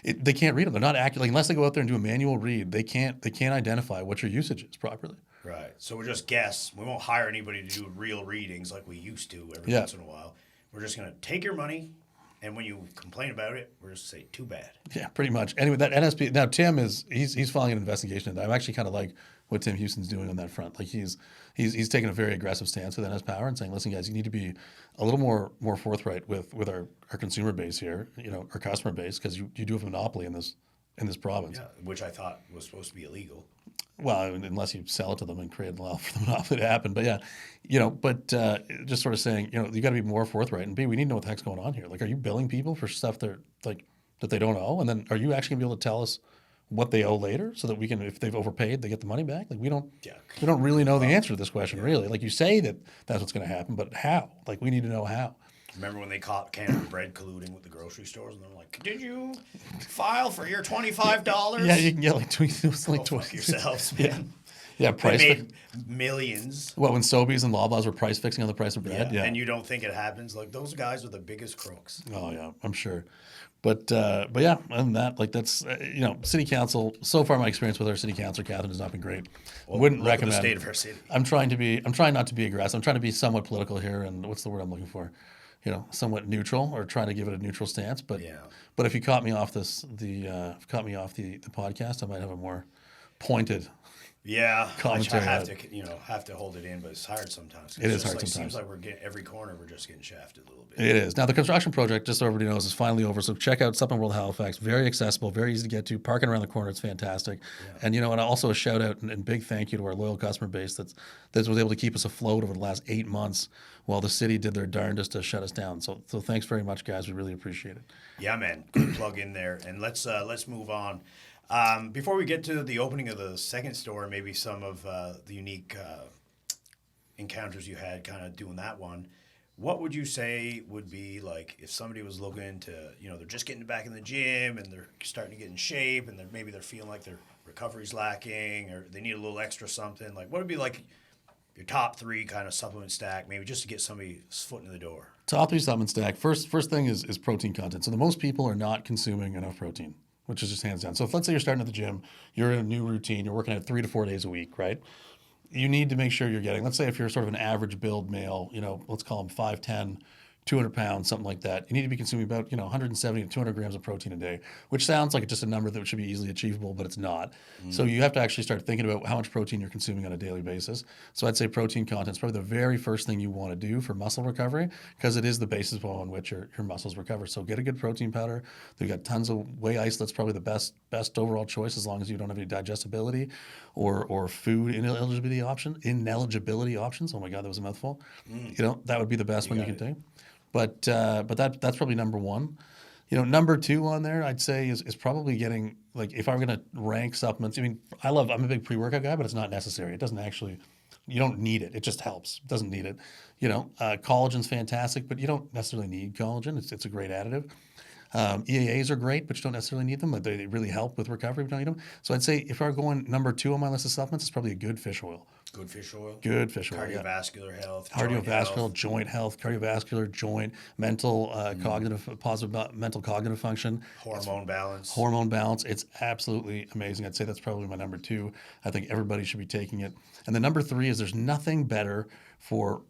They can't read them. They're not accurate. Like, unless they go out there and do a manual read, they can't identify what your usage is properly. Right. So we're just guess. We won't hire anybody to do real readings like we used to every once in a while. We're just going to take your money, and when you complain about it, we're just say too bad. Yeah, pretty much. Anyway, that NSP now Tim he's filing an investigation into that. I'm actually kind of like what Tim Houston's doing on that front. Like he's taking a very aggressive stance with NS Power and saying, listen, guys, you need to be a little more forthright with our consumer base here, our customer base, because you do have a monopoly in this province. Yeah, which I thought was supposed to be illegal. Well, unless you sell it to them and create a law for the monopoly to happen. But yeah, just sort of saying, you got to be more forthright. And B, we need to know what the heck's going on here. Like, are you billing people for stuff that they don't owe? And then are you actually going to be able to tell us what they owe later so that we can, if they've overpaid, they get the money back? Like we don't really know the answer to this question, really. Like you say that's what's going to happen, but how? Like we need to know how. Remember when they caught Canada Bread colluding with the grocery stores, and they're like, "Did you file for your $25?" Yeah, you can get like it was like fuck yourselves, man. Yeah, price. They made millions. Well, when Sobeys and Loblaws were price fixing on the price of bread, yeah. And you don't think it happens? Like those guys are the biggest crooks. Oh yeah, I'm sure. But yeah, other than that, like that's city council. So far, my experience with our city councilor Catherine has not been great. Well, wouldn't look recommend at the state of our city. I'm trying not to be aggressive. I'm trying to be somewhat political here, and what's the word I'm looking for? Somewhat neutral, or trying to give it a neutral stance. But but if you caught me off the podcast, I might have a more pointed. Yeah, commentary. I have to hold it in, but it's hard sometimes. It is hard sometimes. It seems like we're getting every corner. We're just getting shafted a little bit. It is. Now the construction project, just so everybody knows, is finally over. So check out Supplement World Halifax. Very accessible, very easy to get to. Parking around the corner, it's fantastic. Yeah. And and also a shout out and big thank you to our loyal customer base that was able to keep us afloat over the last 8 months while the city did their darndest to shut us down. So thanks very much, guys. We really appreciate it. Yeah, man. Good plug in there. And let's move on. Before we get to the opening of the second store, maybe some of the unique encounters you had kind of doing that one, what would you say would be like if somebody was looking to, they're just getting back in the gym and they're starting to get in shape and maybe they're feeling like their recovery's lacking or they need a little extra something, like what would be like your top 3 kind of supplement stack, maybe just to get somebody's foot in the door? Top 3 supplement stack. First thing is protein content. So the most people are not consuming enough protein, which is just hands down. So if let's say you're starting at the gym, you're in a new routine, you're working out 3 to 4 days a week, right? You need to make sure you're getting, let's say if you're sort of an average build male, let's call him 5'10", 200 pounds, something like that. You need to be consuming about 170 to 200 grams of protein a day, which sounds like just a number that should be easily achievable, but it's not. So you have to actually start thinking about how much protein you're consuming on a daily basis. So I'd say protein content is probably the very first thing you want to do for muscle recovery because it is the basis upon which your muscles recover. So get a good protein powder. They've got tons of whey isolate. Probably the best overall choice as long as you don't have any digestibility or food ineligibility options. Oh my God, that was a mouthful. That would be the best one you can do. But that's probably number one. Number 2 on there, I'd say is probably getting, like, if I'm going to rank supplements, I mean, I'm a big pre-workout guy, but it's not necessary. It doesn't actually, you don't need it. It just helps. It doesn't need it. Collagen's fantastic, but you don't necessarily need collagen. It's a great additive. EAAs are great, but you don't necessarily need them. They really help with recovery if you don't need them. So I'd say if I'm going number 2 on my list of supplements, it's probably a good fish oil. Good fish oil? Good fish oil, Cardiovascular health. Cardiovascular, joint health, cardiovascular, joint, mental, mental cognitive function. Hormone balance. It's absolutely amazing. I'd say that's probably my number 2. I think everybody should be taking it. And the number 3 is there's nothing better for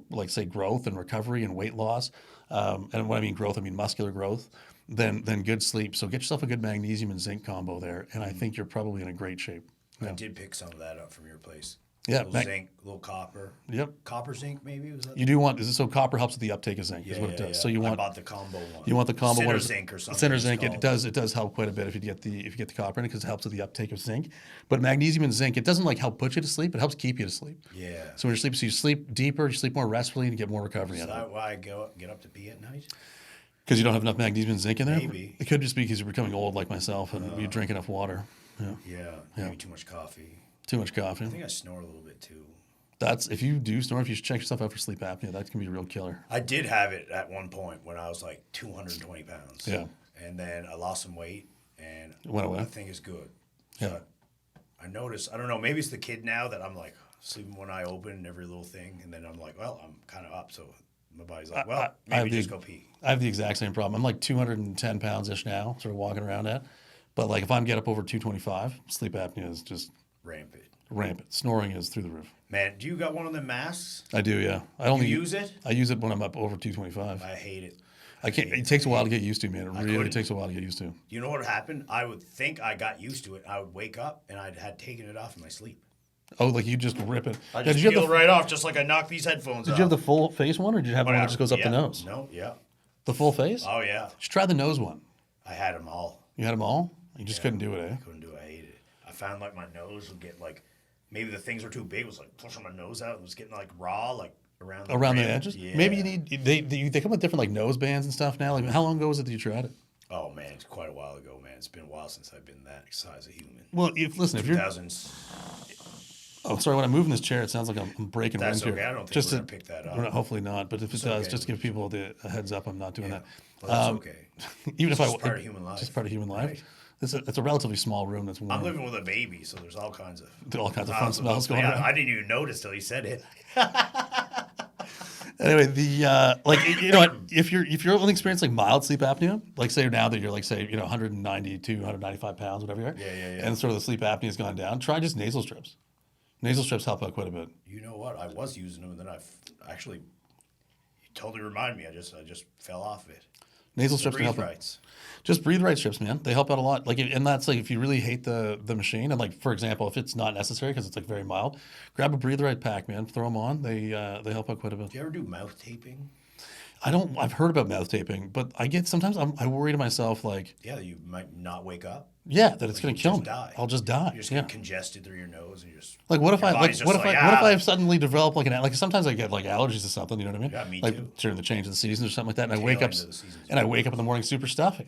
like, say, growth and recovery and weight loss. And when I mean growth, I mean muscular growth, than good sleep. So get yourself a good magnesium and zinc combo there, and I think you're probably in a great shape. I did pick some of that up from your place. Yeah, little zinc, little copper. Yep. Copper zinc, maybe? Was that? You do want, so copper helps with the uptake of zinc, is what it does. So I bought the combo one. You want the combo one. Center zinc or something. Center zinc. It does help quite a bit if you get the copper in it, because it helps with the uptake of zinc. But magnesium and zinc, it doesn't like help put you to sleep. It helps keep you to sleep. Yeah. So when you sleep deeper, you sleep more restfully, and you get more recovery out of it. Is that why I get up to pee at night? Because you don't have enough magnesium and zinc in there? Maybe. It could just be because you're becoming old like myself and you drink enough water. Yeah. Maybe too much coffee. Too much coffee. I think I snore a little bit too. If you do snore, if you should check yourself out for sleep apnea, that can be a real killer. I did have it at one point when I was like 220 pounds. Yeah. And then I lost some weight, and went away. I think it's good. So Yeah. I noticed, I don't know, maybe it's the kid now that I'm like sleeping one eye open and every little thing, and then I'm like, well, I'm kind of up, so my body's like, well, maybe just go pee. I have the exact same problem. I'm like 210 pounds-ish now, sort of walking around at. But like if I'm get up over 225, sleep apnea is just rampant. Snoring is through the roof. Man, do you got one of them masks? I do, yeah. I only use it? I use it when I'm up over 225. I hate it. I can't. It takes a while to get used to, man. It really takes a while to get used to. You know what happened? I would think I got used to it. I would wake up and I had taken it off in my sleep. Oh, like you just rip it. I just peel it right off, just like I knock these headphones off. Did you have the full face one, or did you have the one that just goes up the nose? No, yeah. The full face? Oh, yeah. You should try the nose one. I had them all. You had them all? You just couldn't do it, eh? I couldn't do it. I hated it. I found like my nose would get like, maybe the things were too big. It was like pushing my nose out. It was getting like raw, like around the edges. Yeah. Maybe you need they come with different like nose bands and stuff now. Like how long ago was it that you tried it? Oh man, it's quite a while ago, man. It's been a while since I've been that size of human. Well, if you're 2000s. Oh, sorry. When I move in this chair, it sounds like I'm breaking wind here. That's okay. I don't think we're going to pick that up. Hopefully not. But if it does, just give people a heads up. I'm not doing that. Well, that's okay. Even if it's part of human life. Just part of human life. Right. It's a relatively small room that's warm. I'm living with a baby, so there's all kinds of fun smells going on. I didn't even notice till he said it. Anyway, you know what? If you're only experiencing like mild sleep apnea, like say now that you're like say 192, 195 pounds, whatever you are, and sort of the sleep apnea has gone down, try just nasal strips. Nasal strips help out quite a bit. You know what? I was using them, and then you totally remind me. I just fell off of it. Nasal strips can help. Just breathe right strips, man. They help out a lot. Like, and that's like if you really hate the machine, and like for example, if it's not necessary because it's like very mild, grab a breathe right pack, man. Throw them on. They help out quite a bit. Do you ever do mouth taping? I've heard about mouth taping, but sometimes I worry to myself like. Yeah, you might not wake up. Yeah, that it's going to kill me. I'll just die. You're just getting congested through your nose, and you're just like what if I suddenly develop like sometimes I get like allergies to something, you know what I mean? Yeah, me like too. During the change of the seasons or something like that, and I wake up in the morning super stuffy.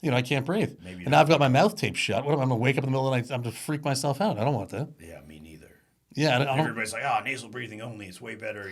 I can't breathe. And now I've got my mouth taped shut. What am I going to wake up in the middle of the night? I'm going to freak myself out. I don't want that. Yeah, me neither. Yeah, everybody's like, nasal breathing only. It's way better.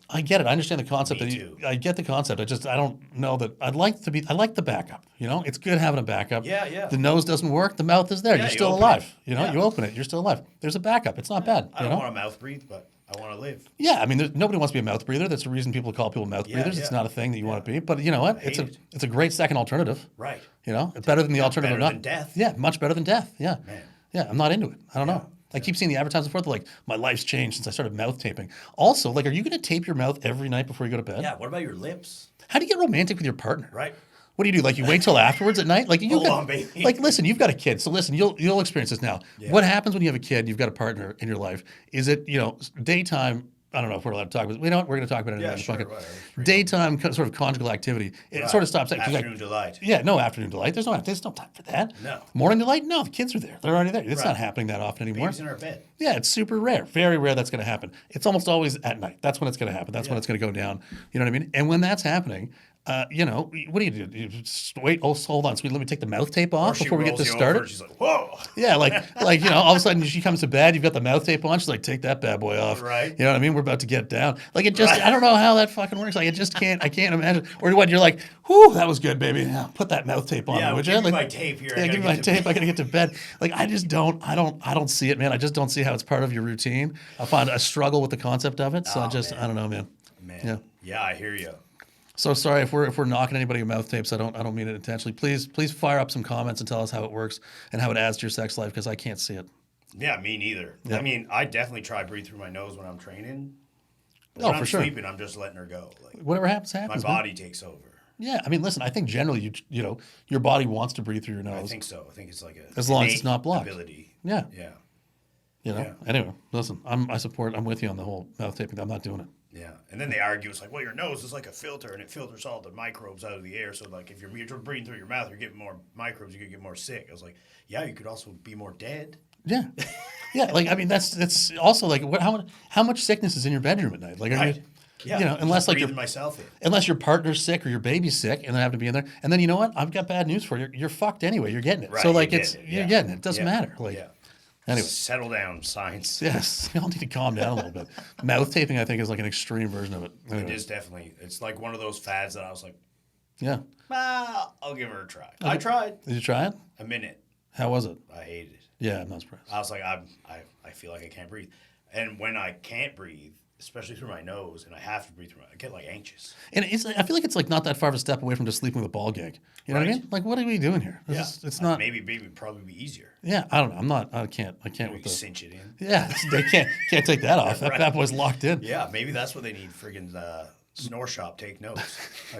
I get it. I understand the concept. I get the concept. I don't know that I like the backup. It's good having a backup. Yeah. The nose doesn't work. The mouth is there. Yeah, you're still alive. You open it. You're still alive. There's a backup. It's not bad. I don't want to mouth breathe, but I want to live. Yeah, I mean, nobody wants to be a mouth breather. That's the reason people call people mouth breathers. It's not a thing that you want to be. But you know what? It's a great second alternative. Right. It's better than the alternative. Better than death. Yeah, much better than death. Yeah. Man. Yeah, I'm not into it. I don't know. I keep seeing the advertisements for it. They're like, my life's changed since I started mouth taping. Also, like, are you going to tape your mouth every night before you go to bed? Yeah. What about your lips? How do you get romantic with your partner? Right. What do? Like, you wait till afterwards at night? Like, Hold on, baby. Like, listen, you've got a kid. So listen, you'll experience this now. Yeah. What happens when you have a kid, you've got a partner in your life? Is it, daytime, I don't know if we're allowed to talk about it. We're going to talk about it in the daytime sort of conjugal activity. It sort of stops. Afternoon delight. Yeah, no afternoon delight. There's no time for that. No. Morning delight? No, the kids are there. They're already there. It's not happening that often anymore. Baby's in our bed. Yeah, it's super rare. Very rare that's going to happen. It's almost always at night. That's when it's going to happen. That's when it's going to go down. You know what I mean? And when that's happening, You know, what do you do? You just wait. Oh, hold on, sweet. Let me take the mouth tape Or off she before we get rolls this you over started. and she's like, whoa. Yeah, like you know, all of a sudden she comes to bed, you've got the mouth tape on. She's like, take that bad boy off. Right. You know what I mean? We're about to get down. Like it just, Right. I don't know how that fucking works. Like I can't imagine. Or what? You're like, whew, that was good, baby. Now put that mouth tape on, Yeah, would give you? me my tape here. I Yeah, gotta give me my get to tape. bed. I gotta get to bed. Like I don't see it, man. I just don't see how it's part of your routine. I find a struggle with the concept of it. So Oh, I don't know, man. Man. Yeah, I hear you. So sorry if we're knocking anybody with mouth tapes. I don't mean it intentionally. Please fire up some comments and tell us how it works and how it adds to your sex life because I can't see it. Yeah, me neither. Yeah. I mean, I definitely try to breathe through my nose when I'm training. But Oh, when for I'm sure. sleeping, I'm just letting her go. Like Whatever happens, my happens. Man. body takes over. Yeah, I mean, listen. I think generally, you know, your body wants to breathe through your nose. I think so. I think it's like a As long as it's innate not blocked. ability. Yeah, Yeah. you know. Yeah. Anyway, listen. I'm with you on the whole mouth taping. I'm not doing it. Yeah. And then they argue, it's like, well, your nose is like a filter and it filters all the microbes out of the air. So, like, if you're breathing through your mouth, you're getting more microbes, you're going to get more sick. I was like, yeah, you could also be more dead. Yeah, yeah. Like I mean, that's also like how much sickness is in your bedroom at night? Like, Right. you, Yeah. you know, unless like breathing myself in. unless your partner's sick or your baby's sick and they have to be in there. And then you know what? I've got bad news for you. You're fucked anyway. You're getting it. Right, So like you're it's getting it, you're yeah. getting it. It doesn't Yeah. matter. Like Yeah. anyway. Settle down, science. Yes, we all need to calm down a little bit. Mouth taping, I think, is like an extreme version of it. It Anyway. is definitely. It's like one of those fads that I was like, Yeah. I'll give her a try. I tried Did you try it? a minute. How was it? I hated it. Yeah, I'm not surprised. I was like, I feel like I can't breathe. And when I can't breathe, especially through my nose, and I have to breathe through I get like anxious. And I feel like it's like not that far of a step away from just sleeping with a ball gag. You know what I Right. mean? Like, what are we doing here? It's not. Maybe would probably be easier. Yeah, I don't know. I can't We with the. cinch it in. Yeah, they can't take that off. That Right. bad boy's locked in. Yeah, maybe that's what they need. Friggin' snore shop, take notes.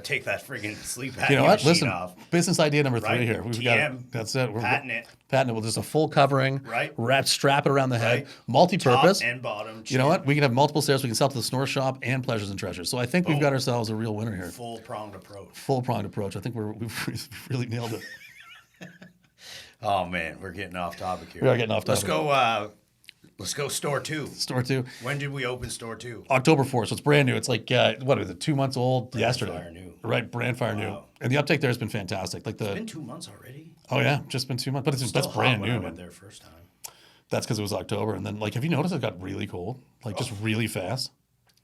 Take that friggin' sleep apnea You know what? machine Listen, off. business idea number 3 Right. here. We've TM. got that's it. We're Patent it. Patent it with just a full covering. Right. Strap it around the head. Right. Multi-purpose. Top and bottom. You know what? We can have multiple stairs. We can sell to the snore shop and pleasures and treasures. So I think we've got ourselves a real winner here. Full pronged approach. Full pronged approach. I think we've really nailed it. Oh man, we're getting off topic here. We are getting off Let's topic. go. Let's go. Store 2. Store 2, When did we open store 2? October 4th. So it's brand new. It's like what is it? 2 months old yesterday. fire new. Right, brand fire new. Wow. And the uptake there has been fantastic. Like It's been 2 months already. oh yeah, just been 2 months. But that's Still brand hot when new, I man. went there first time. That's because it was October. And then like, have you noticed it got really cold? Like just really fast.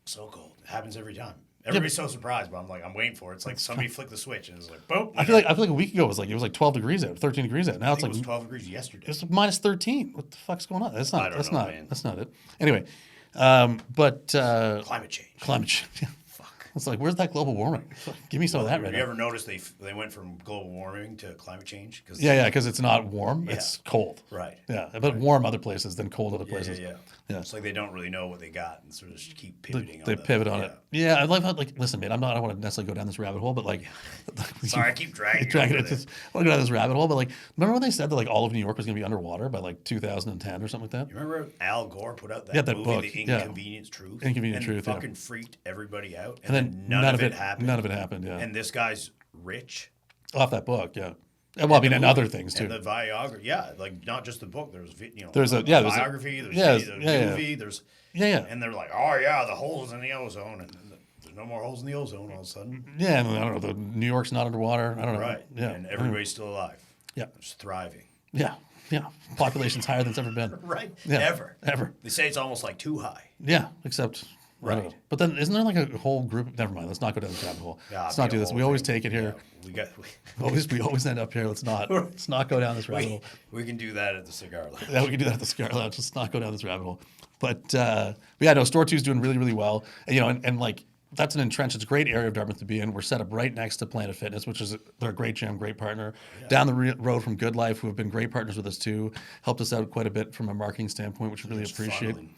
So cold. It happens every time. Everybody's so surprised, but I'm waiting for it. It's like somebody flicked the switch and it's like, boom. I feel like a week ago it was like 12 degrees out, 13 degrees out. Now it's it like was 12 degrees yesterday. it's minus 13. What the fuck's going on? That's not. I don't That's know, not. man. That's not it. Anyway, but Climate change. climate change. Fuck. It's like, where's that global warming? Give me some of that right Have you now. ever noticed they went from global warming to climate change? Cause Yeah, because it's not warm. It's cold. Right. Yeah, but warm other places than cold other Yeah, places. yeah. Yeah. It's like they don't really know what they got and sort of just keep pivoting They on pivot on it. Yeah, I love how listen, man. I don't want to necessarily go down this rabbit hole, but like, Sorry, I keep dragging dragging you it. over I want to go down this rabbit hole, but like, remember when they said that like all of New York was going to be underwater by like 2010 or something like that? You remember Al Gore put out that, Yeah, that movie, book, The yeah. Inconvenient Truth? Inconvenient and Truth, yeah. fucking freaked everybody out. And then none of it happened. None of it happened. Yeah, And this guy's rich. off that book. Yeah. And, well, I mean, and other things too. And the biography, yeah, like not just the book. There's There's a biography. There's yeah. movie. There's Yeah. and they're like, oh yeah, the holes in the ozone, and there's no more holes in the ozone all of a sudden. Yeah, and I don't know. New York's not underwater. I don't know. Right. Yeah. And everybody's still alive. Yeah. Just thriving. Yeah. Yeah. Population's higher than it's ever been. Right. Yeah. Ever. They say it's almost like too high. Yeah. Except. I don't Right. know. But then, isn't there like a whole group? Never mind. Let's not go down the rabbit hole. Yeah, Let's not do this. We always take it here. Yeah, We always end up here. Let's not go down this rabbit hole. we can do that at the cigar lounge. Yeah, we can do that at the Cigar Lounge. Let's not go down this rabbit hole. But yeah, no, Store 2 is doing really, really well. And, and like that's an entrenched, it's a great area of Dartmouth to be in. We're set up right next to Planet Fitness, which is they're a great gym, great partner. Yeah. Down the road from Good Life, who have been great partners with us too, helped us out quite a bit from a marketing standpoint, which we really appreciate. Funneling.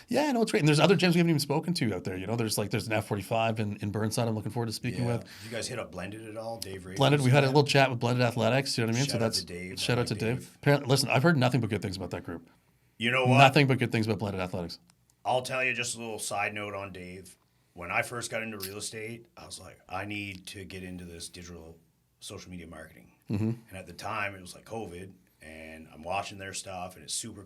Yeah, no, it's great. And there's other gyms we haven't even spoken to out there. There's an F45 in Burnside I'm looking forward to speaking with. Did you guys hit up Blended at all, Dave Ray? Blended, we had a little chat with Blended Athletics. You know what I mean? Shout out to Dave. Shout out to Dave. Apparently, listen, I've heard nothing but good things about that group. You know what? Nothing but good things about Blended Athletics. I'll tell you just a little side note on Dave. When I first got into real estate, I was like, I need to get into this digital social media marketing. Mm-hmm. And at the time, it was like COVID, and I'm watching their stuff, and it's super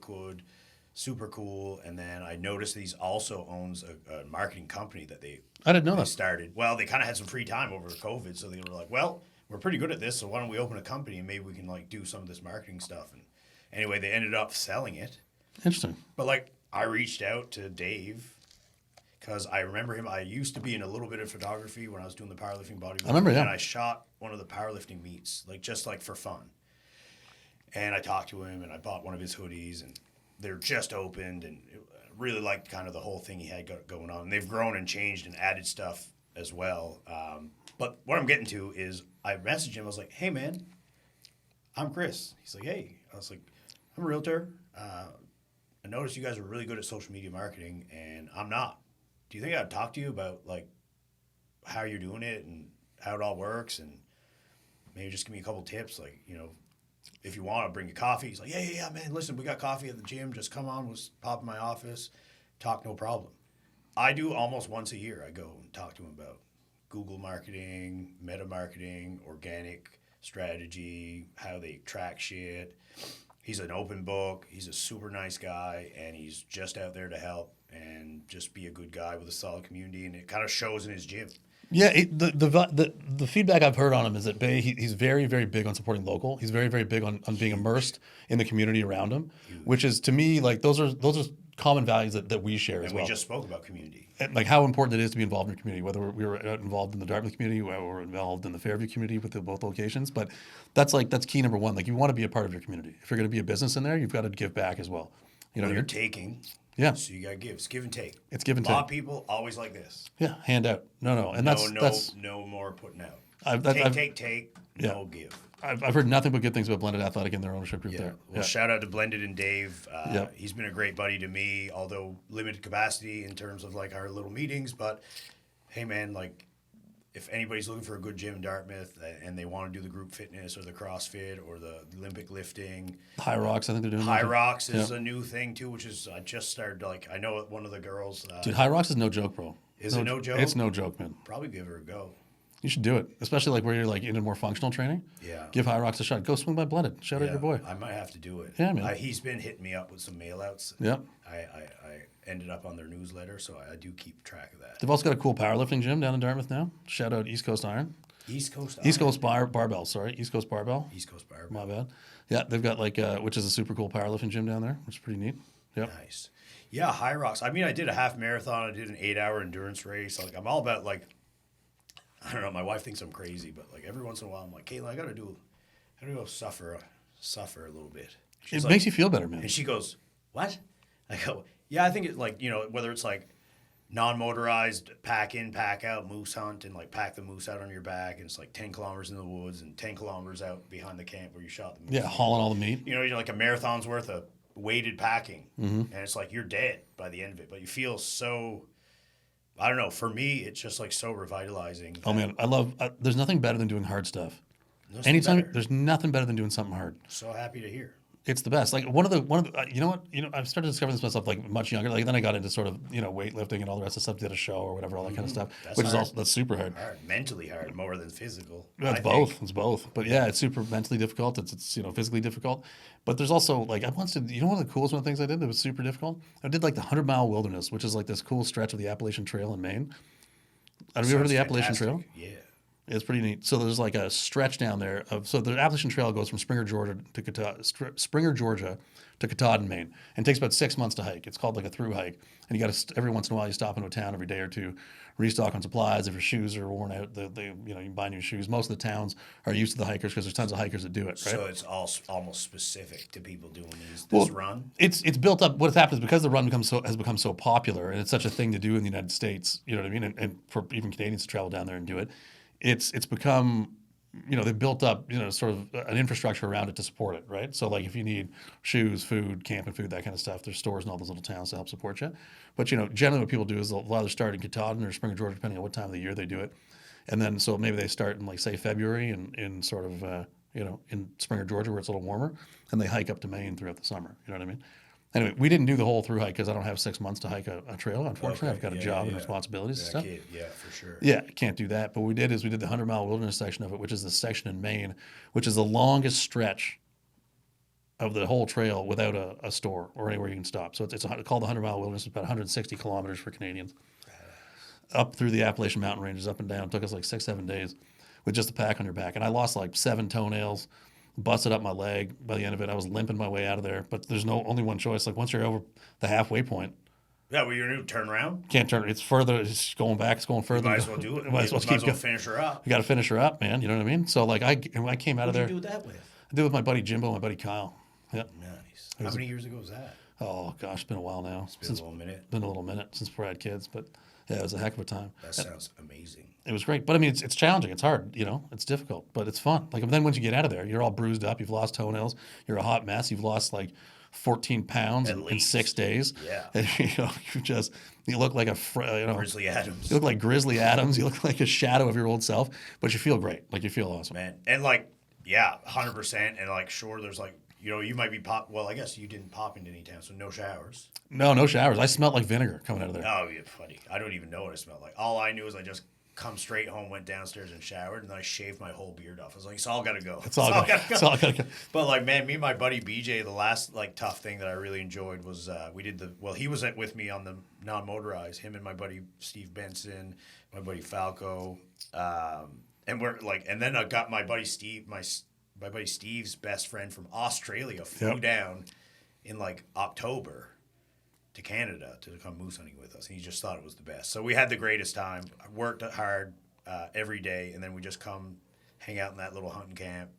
super cool. And then I noticed that he's also owns a marketing company that I didn't know they that. started. Well, they kind of had some free time over COVID, so they were like, well, we're pretty good at this, so why don't we open a company and maybe we can like do some of this marketing stuff. And anyway, they ended up selling it. Interesting. But like I reached out to Dave because I remember him. I used to be in a little bit of photography when I was doing the powerlifting bodybuilding. I remember, yeah. And I shot one of the powerlifting meets, like just like for fun. And I talked to him and I bought one of his hoodies and they're just opened and I really liked kind of the whole thing he had going on. And they've grown and changed and added stuff as well. But what I'm getting to is I messaged him. I was like, hey, man, I'm Chris. He's like, hey. I was like, I'm a realtor. I noticed you guys are really good at social media marketing and I'm not. Do you think I'd talk to you about like how you're doing it and how it all works and maybe just give me a couple tips, like, you know, if you want, I'll bring you coffee. He's like, yeah, man, listen, we got coffee at the gym. Just come on, we'll pop in my office, talk, no problem. I do almost once a year. I go and talk to him about Google marketing, meta marketing, organic strategy, how they track shit. He's an open book. He's a super nice guy, and he's just out there to help and just be a good guy with a solid community, and it kind of shows in his gym. Yeah, the feedback I've heard on him is that he's very, very big on supporting local. He's very, very big on being immersed in the community around him, which is to me like those are common values that we share as well. And we just spoke about community. And like how important it is to be involved in your community, whether we were involved in the Dartmouth community or we're involved in the Fairview community with both locations. But that's key number one. Like you want to be a part of your community. If you're going to be a business in there, you've got to give back as well. You know, you're taking. Yeah. So you got to give. It's give and take. It's give and take. A lot take. of people always like this. Yeah, hand out. No. And that's no more putting out. Take. Yeah. No give. I've heard nothing but good things about Blended Athletic and their ownership group there. Well, shout out to Blended and Dave. He's been a great buddy to me, although limited capacity in terms of like our little meetings. But hey, man, like if anybody's looking for a good gym in Dartmouth and they want to do the group fitness or the CrossFit or the Olympic lifting, High Rocks, I think they're doing. High Rocks is a new thing too, which is I just started like I know one of the girls. Dude, High Rocks is no joke, bro. Is it no joke? It's no joke, man. Probably give her a go. You should do it, especially like where you're like into more functional training. Yeah. Give High Rocks a shot. Go swing by Blended. Shout out your boy. I might have to do it. Yeah, man. He's been hitting me up with some mail outs. Yeah. I ended up on their newsletter, so I do keep track of that. They've also got a cool powerlifting gym down in Dartmouth now. Shout out East Coast Iron. East Coast Barbell. Sorry, East Coast Barbell. East Coast Barbell. My bad. Yeah, they've got like which is a super cool powerlifting gym down there, which is pretty neat. Yep. Nice. Yeah, High Rocks. I mean, I did a half marathon. I did an 8-hour endurance race. Like I'm all about like. I don't know. My wife thinks I'm crazy, but like every once in a while, I'm like, Caitlin, I gotta go suffer a little bit. It makes you feel better, man. And she goes, "What?" I go, "Yeah, I think it like whether it's like non-motorized pack in, pack out moose hunt, and like pack the moose out on your back, and it's like 10 kilometers in the woods and 10 kilometers out behind the camp where you shot the moose. Yeah, hauling all the meat. You're like a marathon's worth of weighted packing, and it's like you're dead by the end of it, but you feel so." I don't know. For me, it's just like so revitalizing. Oh man, I love. There's nothing better than doing hard stuff. There's nothing better than doing something hard. So happy to hear. It's the best. Like one of the I've started discovering this myself like much younger. Like then I got into sort of weightlifting and all the rest of stuff. Did a show or whatever, all that kind of stuff, that's super hard. Mentally hard, more than physical. It's both. It's both. But yeah, it's super mentally difficult. It's physically difficult. But there's also like I once did. One of the coolest things I did that was super difficult. I did like the 100-mile wilderness, which is like this cool stretch of the Appalachian Trail in Maine. Have you ever heard of the Appalachian Trail? Yeah. It's pretty neat. So there's like a stretch down there so the Appalachian Trail goes from Springer, Georgia to Katahdin, Maine, and takes about 6 months to hike. It's called like a through hike, and you got to every once in a while you stop into a town every day or two, restock on supplies. If your shoes are worn out, you can buy new shoes. Most of the towns are used to the hikers because there's tons of hikers that do it. Right? So it's almost specific to people doing this run. It's built up. What's happened is because the run has become so popular, and it's such a thing to do in the United States. You know what I mean? And for even Canadians to travel down there and do it. It's become, they've built up, sort of an infrastructure around it to support it, right? So like if you need shoes, food, camping food, that kind of stuff, there's stores in all those little towns to help support you. But, generally what people do is they'll either start in Katahdin or Springer, Georgia, depending on what time of the year they do it. And then so maybe they start in like, say, February in sort of, in Springer, Georgia, where it's a little warmer, and they hike up to Maine throughout the summer. You know what I mean? Anyway, we didn't do the whole through hike because I don't have 6 months to hike a trail. Unfortunately, I've got a job and responsibilities and stuff. Yeah, for sure. Yeah, can't do that. But what we did the 100-mile wilderness section of it, which is the section in Maine, which is the longest stretch of the whole trail without a store or anywhere you can stop. So it's called the 100-mile wilderness. It's about 160 kilometers for Canadians. Up through the Appalachian mountain ranges, up and down. It took us like 6-7 days with just a pack on your back. And I lost like 7 toenails, busted up my leg. By the end of it, I was limping my way out of there. But there's only one choice. Like once you're over the halfway point, yeah, well, you're going to turn around? Can't turn. It's further. It's going back. It's going further. You might as well do it. Might as well finish her up. You got to finish her up, man. You know what I mean? So like I came out of there. What did you do that with? I did it with my buddy Jimbo, my buddy Kyle. Yep. Nice. How many years ago was that? Oh gosh, it's been a while now. It's been a little minute. Been a little minute since we had kids, but yeah, it was a heck of a time. That sounds amazing. It was great, but I mean, it's challenging. It's hard. You know, it's difficult, but it's fun. Like then once you get out of there, you're all bruised up. You've lost toenails. You're a hot mess. You've lost like 14 pounds in 6 days. Yeah. And, you look like Grizzly Adams. You look like Grizzly Adams. You look like a shadow of your old self, but you feel great. Like you feel awesome. Man. And like, yeah, 100%. And like, sure, there's like, you might be well, I guess you didn't pop into any town, so no showers. No showers. I smelled like vinegar coming out of there. Oh, yeah, funny. I don't even know what it smelled like. All I knew is I just come straight home, went downstairs and showered, and then I shaved my whole beard off. I was like, it's all got to go. It's all got to go. But like, man, me and my buddy BJ, the last like tough thing that I really enjoyed was he was with me on the non-motorized, him and my buddy Steve Benson, my buddy Falco, and we're like, and then I got my buddy Steve, my buddy Steve's best friend from Australia flew down in like October to Canada to come moose hunting with us. And he just thought it was the best. So we had the greatest time. I worked hard every day, and then we just come hang out in that little hunting camp,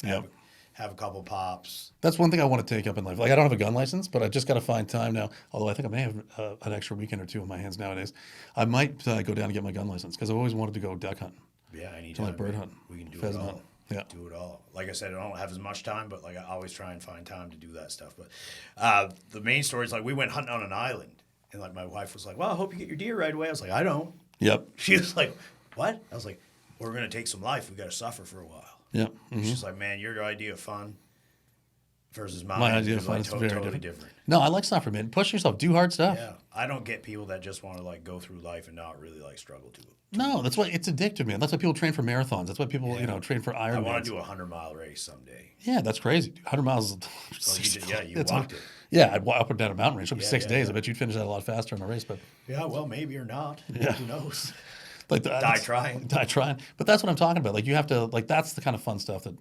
have a couple pops. That's one thing I want to take up in life. Like I don't have a gun license, but I just got to find time now. Although I think I may have an extra weekend or two on my hands nowadays. I might go down and get my gun license because I've always wanted to go duck hunting. Yeah, I need to like bird hunt. We can do pheasant it all. Hunt. Yeah. Do it all. Like I said, I don't have as much time, but like I always try and find time to do that stuff. But the main story is like we went hunting on an island, and like my wife was like, "Well, I hope you get your deer right away." I was like, "I don't." Yep. She was like, "What?" I was like, "We're gonna take some life. We got to suffer for a while." Yep. Mm-hmm. She's like, "Man, your idea of fun versus mine my idea of fun is very totally different. No, I like suffering, man. Push yourself. Do hard stuff. Yeah, I don't get people that just want to like go through life and not really like struggle to it. No, that's why it's addictive, man. That's why people train for marathons. That's why people, train for Ironman. I want to do a 100-mile race someday. Yeah, that's crazy. 100 miles is you walked it. Yeah, I'd walk up and down a mountain range. It took me 6 days. Yeah. I bet you'd finish that a lot faster in a race. But yeah, well, maybe or not. Yeah. Who knows? Like Die trying. But that's what I'm talking about. Like you have to, like that's the kind of fun stuff that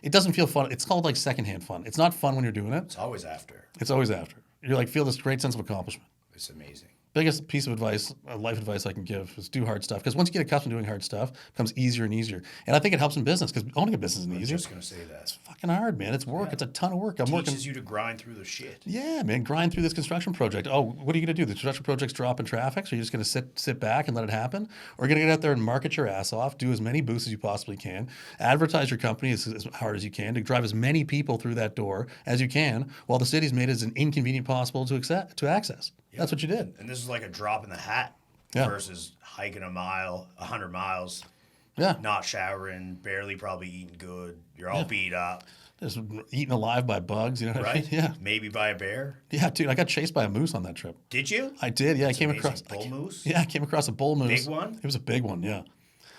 it doesn't feel fun. It's called like secondhand fun. It's not fun when you're doing it. It's always after. It's always after. You're like feel this great sense of accomplishment. It's amazing. Biggest piece of advice, life advice I can give is do hard stuff. Because once you get accustomed to doing hard stuff, it becomes easier and easier. And I think it helps in business because owning a business isn't easier. I was just going to say that. It's fucking hard, man. It's work. Yeah. It's a ton of work. Teaches you to grind through the shit. Yeah, man. Grind through this construction project. Oh, what are you going to do? The construction project's dropping traffic, so you're just going to sit back and let it happen? Or you're going to get out there and market your ass off, do as many booths as you possibly can, advertise your company as hard as you can, to drive as many people through that door as you can, while the city's made it as inconvenient possible to access. Yep. That's what you did. And this is like a drop in the hat versus hiking 100 miles, not showering, barely probably eating good. You're all beat up. Just eaten alive by bugs, you know what I mean? Yeah. Maybe by a bear. Yeah, dude, I got chased by a moose on that trip. Did you? I did, yeah. That's I came amazing. across bull moose? Yeah, I came across a bull moose. Big one? It was a big one, yeah.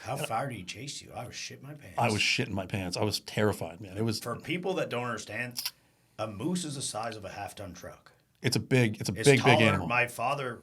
How far did he chase you? I was shitting my pants. I was shitting my pants. I was terrified, man. It was for people that don't understand, a moose is the size of a half-ton truck. It's a big animal. My father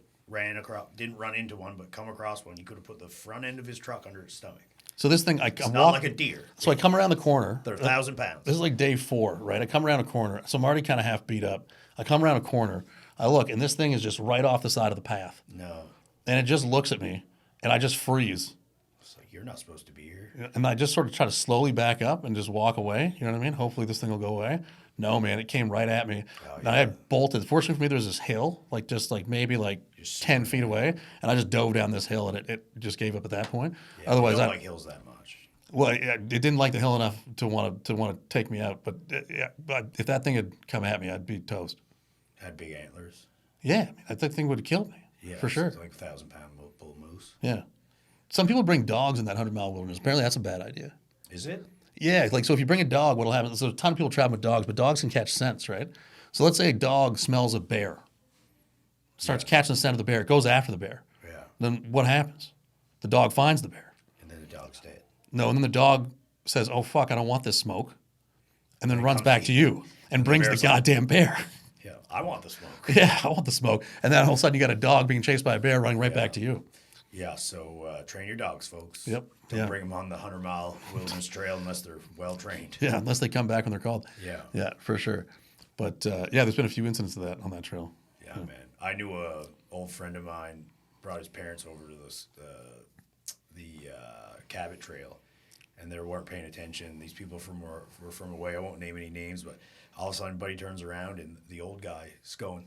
didn't run into one, but come across one. He could have put the front end of his truck under his stomach. So this thing, it's not like a deer. So I come around the corner. They're 1,000 pounds. This is like day 4, right? I come around a corner. So I'm already kind of half beat up. I come around a corner. I look, and this thing is just right off the side of the path. No. And it just looks at me, and I just freeze. It's like, you're not supposed to be here. And I just sort of try to slowly back up and just walk away. You know what I mean? Hopefully this thing will go away. No, man, it came right at me. Oh, yeah. And I had bolted. Fortunately for me, there was this hill, maybe 10 feet away, and I just dove down this hill, and it just gave up at that point. Yeah, otherwise, I don't like hills that much. Well, it didn't like the hill enough to want to take me out. But if that thing had come at me, I'd be toast. Had big antlers. Yeah, that thing would have killed me. Yeah, for sure. It's like 1,000-pound bull moose. Yeah. Some people bring dogs in that 100-mile wilderness. Apparently, that's a bad idea. Is it? Yeah, so if you bring a dog, what'll happen? So a ton of people travel with dogs, but dogs can catch scents, right? So let's say a dog smells a bear, starts catching the scent of the bear, goes after the bear. Yeah. Then what happens? The dog finds the bear. And then the dog's dead. No, and then the dog says, "Oh fuck, I don't want this smoke," and then runs back to you and brings the goddamn bear. Yeah, I want the smoke. Yeah, I want the smoke. And then all of a sudden you got a dog being chased by a bear running right back to you. Yeah, so train your dogs, folks. Yep. Don't bring them on the 100-mile wilderness trail unless they're well trained. Yeah, unless they come back when they're called. Yeah. Yeah, for sure. But there's been a few incidents of that on that trail. Yeah, man. I knew a old friend of mine brought his parents over to the Cabot Trail, and they weren't paying attention. These people were from away. I won't name any names, but all of a sudden, buddy turns around, and the old guy is going,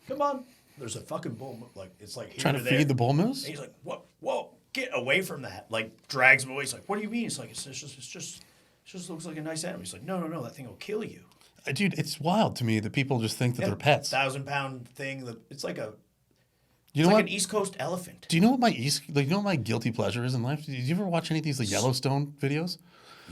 "Come on, there's a fucking bull." Like it's like trying to feed the bull moose. And he's like, "What? Whoa, get away from that!" Like drags him away. He's like, "What do you mean?" It's like it just looks like a nice animal. He's like, "No, that thing will kill you." Dude, it's wild to me that people just think that they're pets. 1,000-pound thing. It's like an East Coast elephant. Do you know what my guilty pleasure is in life? Did you ever watch any of these Yellowstone videos?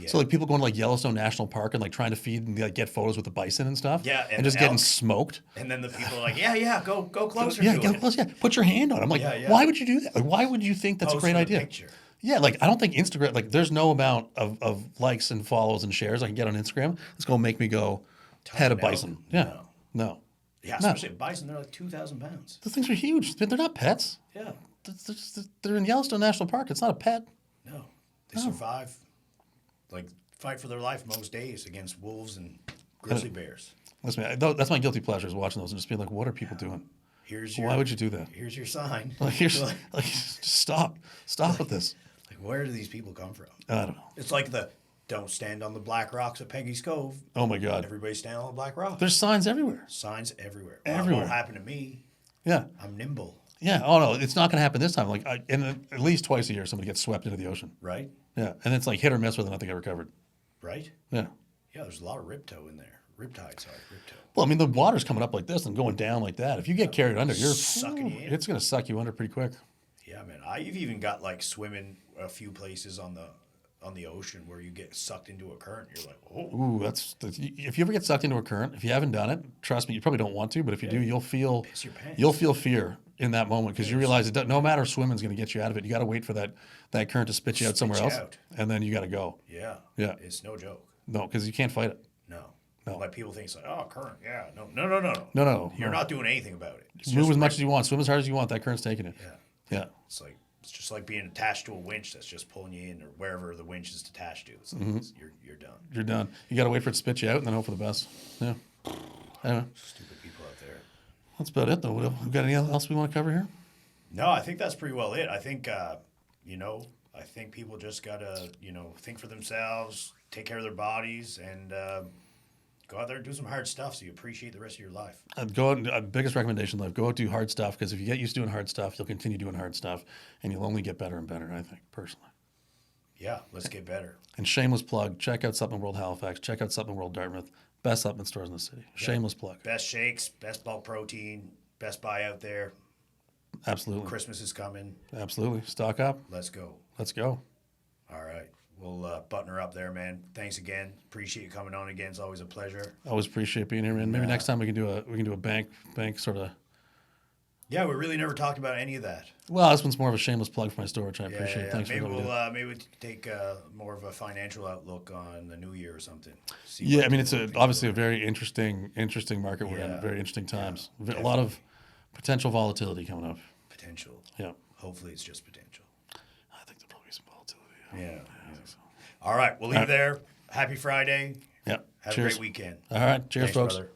Yeah. So people going to Yellowstone National Park and trying to feed and get photos with the bison and stuff. Yeah, and just getting smoked. And then the people are like, yeah, go closer. Go close. Yeah, put your hand on it. I'm like, why would you do that? Why would you think that's a great idea? Picture. Yeah, I don't think Instagram, there's no amount of likes and follows and shares I can get on Instagram that's going to make me go pet a bison. Yeah. No. Yeah, especially bison, they're like 2,000 pounds. Those things are huge. They're not pets. Yeah. They're in Yellowstone National Park. It's not a pet. No. They survive, fight for their life most days against wolves and grizzly bears. Listen, that's my guilty pleasure is watching those and just being like, what are people doing? Why would you do that? Here's your sign. Just stop with this. Where do these people come from? I don't know. It's like don't stand on the black rocks at Peggy's Cove. Oh my God. Everybody stand on the black rocks. There's signs everywhere. Signs everywhere. Everywhere. Well, it won't happen to me. Yeah. I'm nimble. Yeah. Oh no, it's not going to happen this time. And at least twice a year, somebody gets swept into the ocean. Right. Yeah, and it's hit or miss whether or not they get recovered. Right. Yeah. Yeah, there's a lot of riptide in there. Riptide. Well, I mean, the water's coming up like this and going down like that. If you get carried under, sucking you in. It's going to suck you under pretty quick. Yeah, man. I've even got swimming a few places on the ocean where you get sucked into a current. You're like, oh. Ooh, that's if you ever get sucked into a current, if you haven't done it, trust me, you probably don't want to, but if you do, you'll feel fear in that moment because you realize no matter swimming's going to get you out of it. You got to wait for that current to spit you out somewhere else, and then you got to go. Yeah. Yeah. It's no joke. No, because you can't fight it. No. People think it's current. Yeah. No. You're not doing anything about it. Move as much as you want. Swim as hard as you want. That current's taking it. Yeah. It's just like being attached to a winch that's just pulling you in or wherever the winch is attached to. You're done. You're done. You got to wait for it to spit you out and then hope for the best. Yeah. Anyway. Stupid people out there. That's about it, though. We got anything else we want to cover here? No, I think that's pretty well it. I think, I think people just got to, think for themselves, take care of their bodies, and go out there and do some hard stuff so you appreciate the rest of your life. Biggest recommendation in life, go out, do hard stuff, because if you get used to doing hard stuff, you'll continue doing hard stuff, and you'll only get better and better, I think, personally. Yeah, let's get better. And shameless plug, check out Supplement World Halifax, check out Supplement World Dartmouth, best supplement stores in the city. Shameless plug. Best shakes, best bulk protein, best buy out there. Absolutely. Christmas is coming. Absolutely. Stock up. Let's go. All right. We'll button her up there, man. Thanks again. Appreciate you coming on again. It's always a pleasure. Always appreciate being here, man. Maybe next time we can do a bank sort of. Yeah, we really never talked about any of that. Well, this one's more of a shameless plug for my store, which I appreciate. Thanks maybe for maybe we take more of a financial outlook on the new year or something. I mean, it's obviously a very interesting market we're in. Very interesting times. A lot of potential volatility coming up. Potential. Yeah. Hopefully, it's just potential. I think there'll probably be some volatility. Yeah. I think so. All right, we'll leave it there. Happy Friday. Yeah. Have a great weekend. All right. Cheers, Thanks, folks. brother.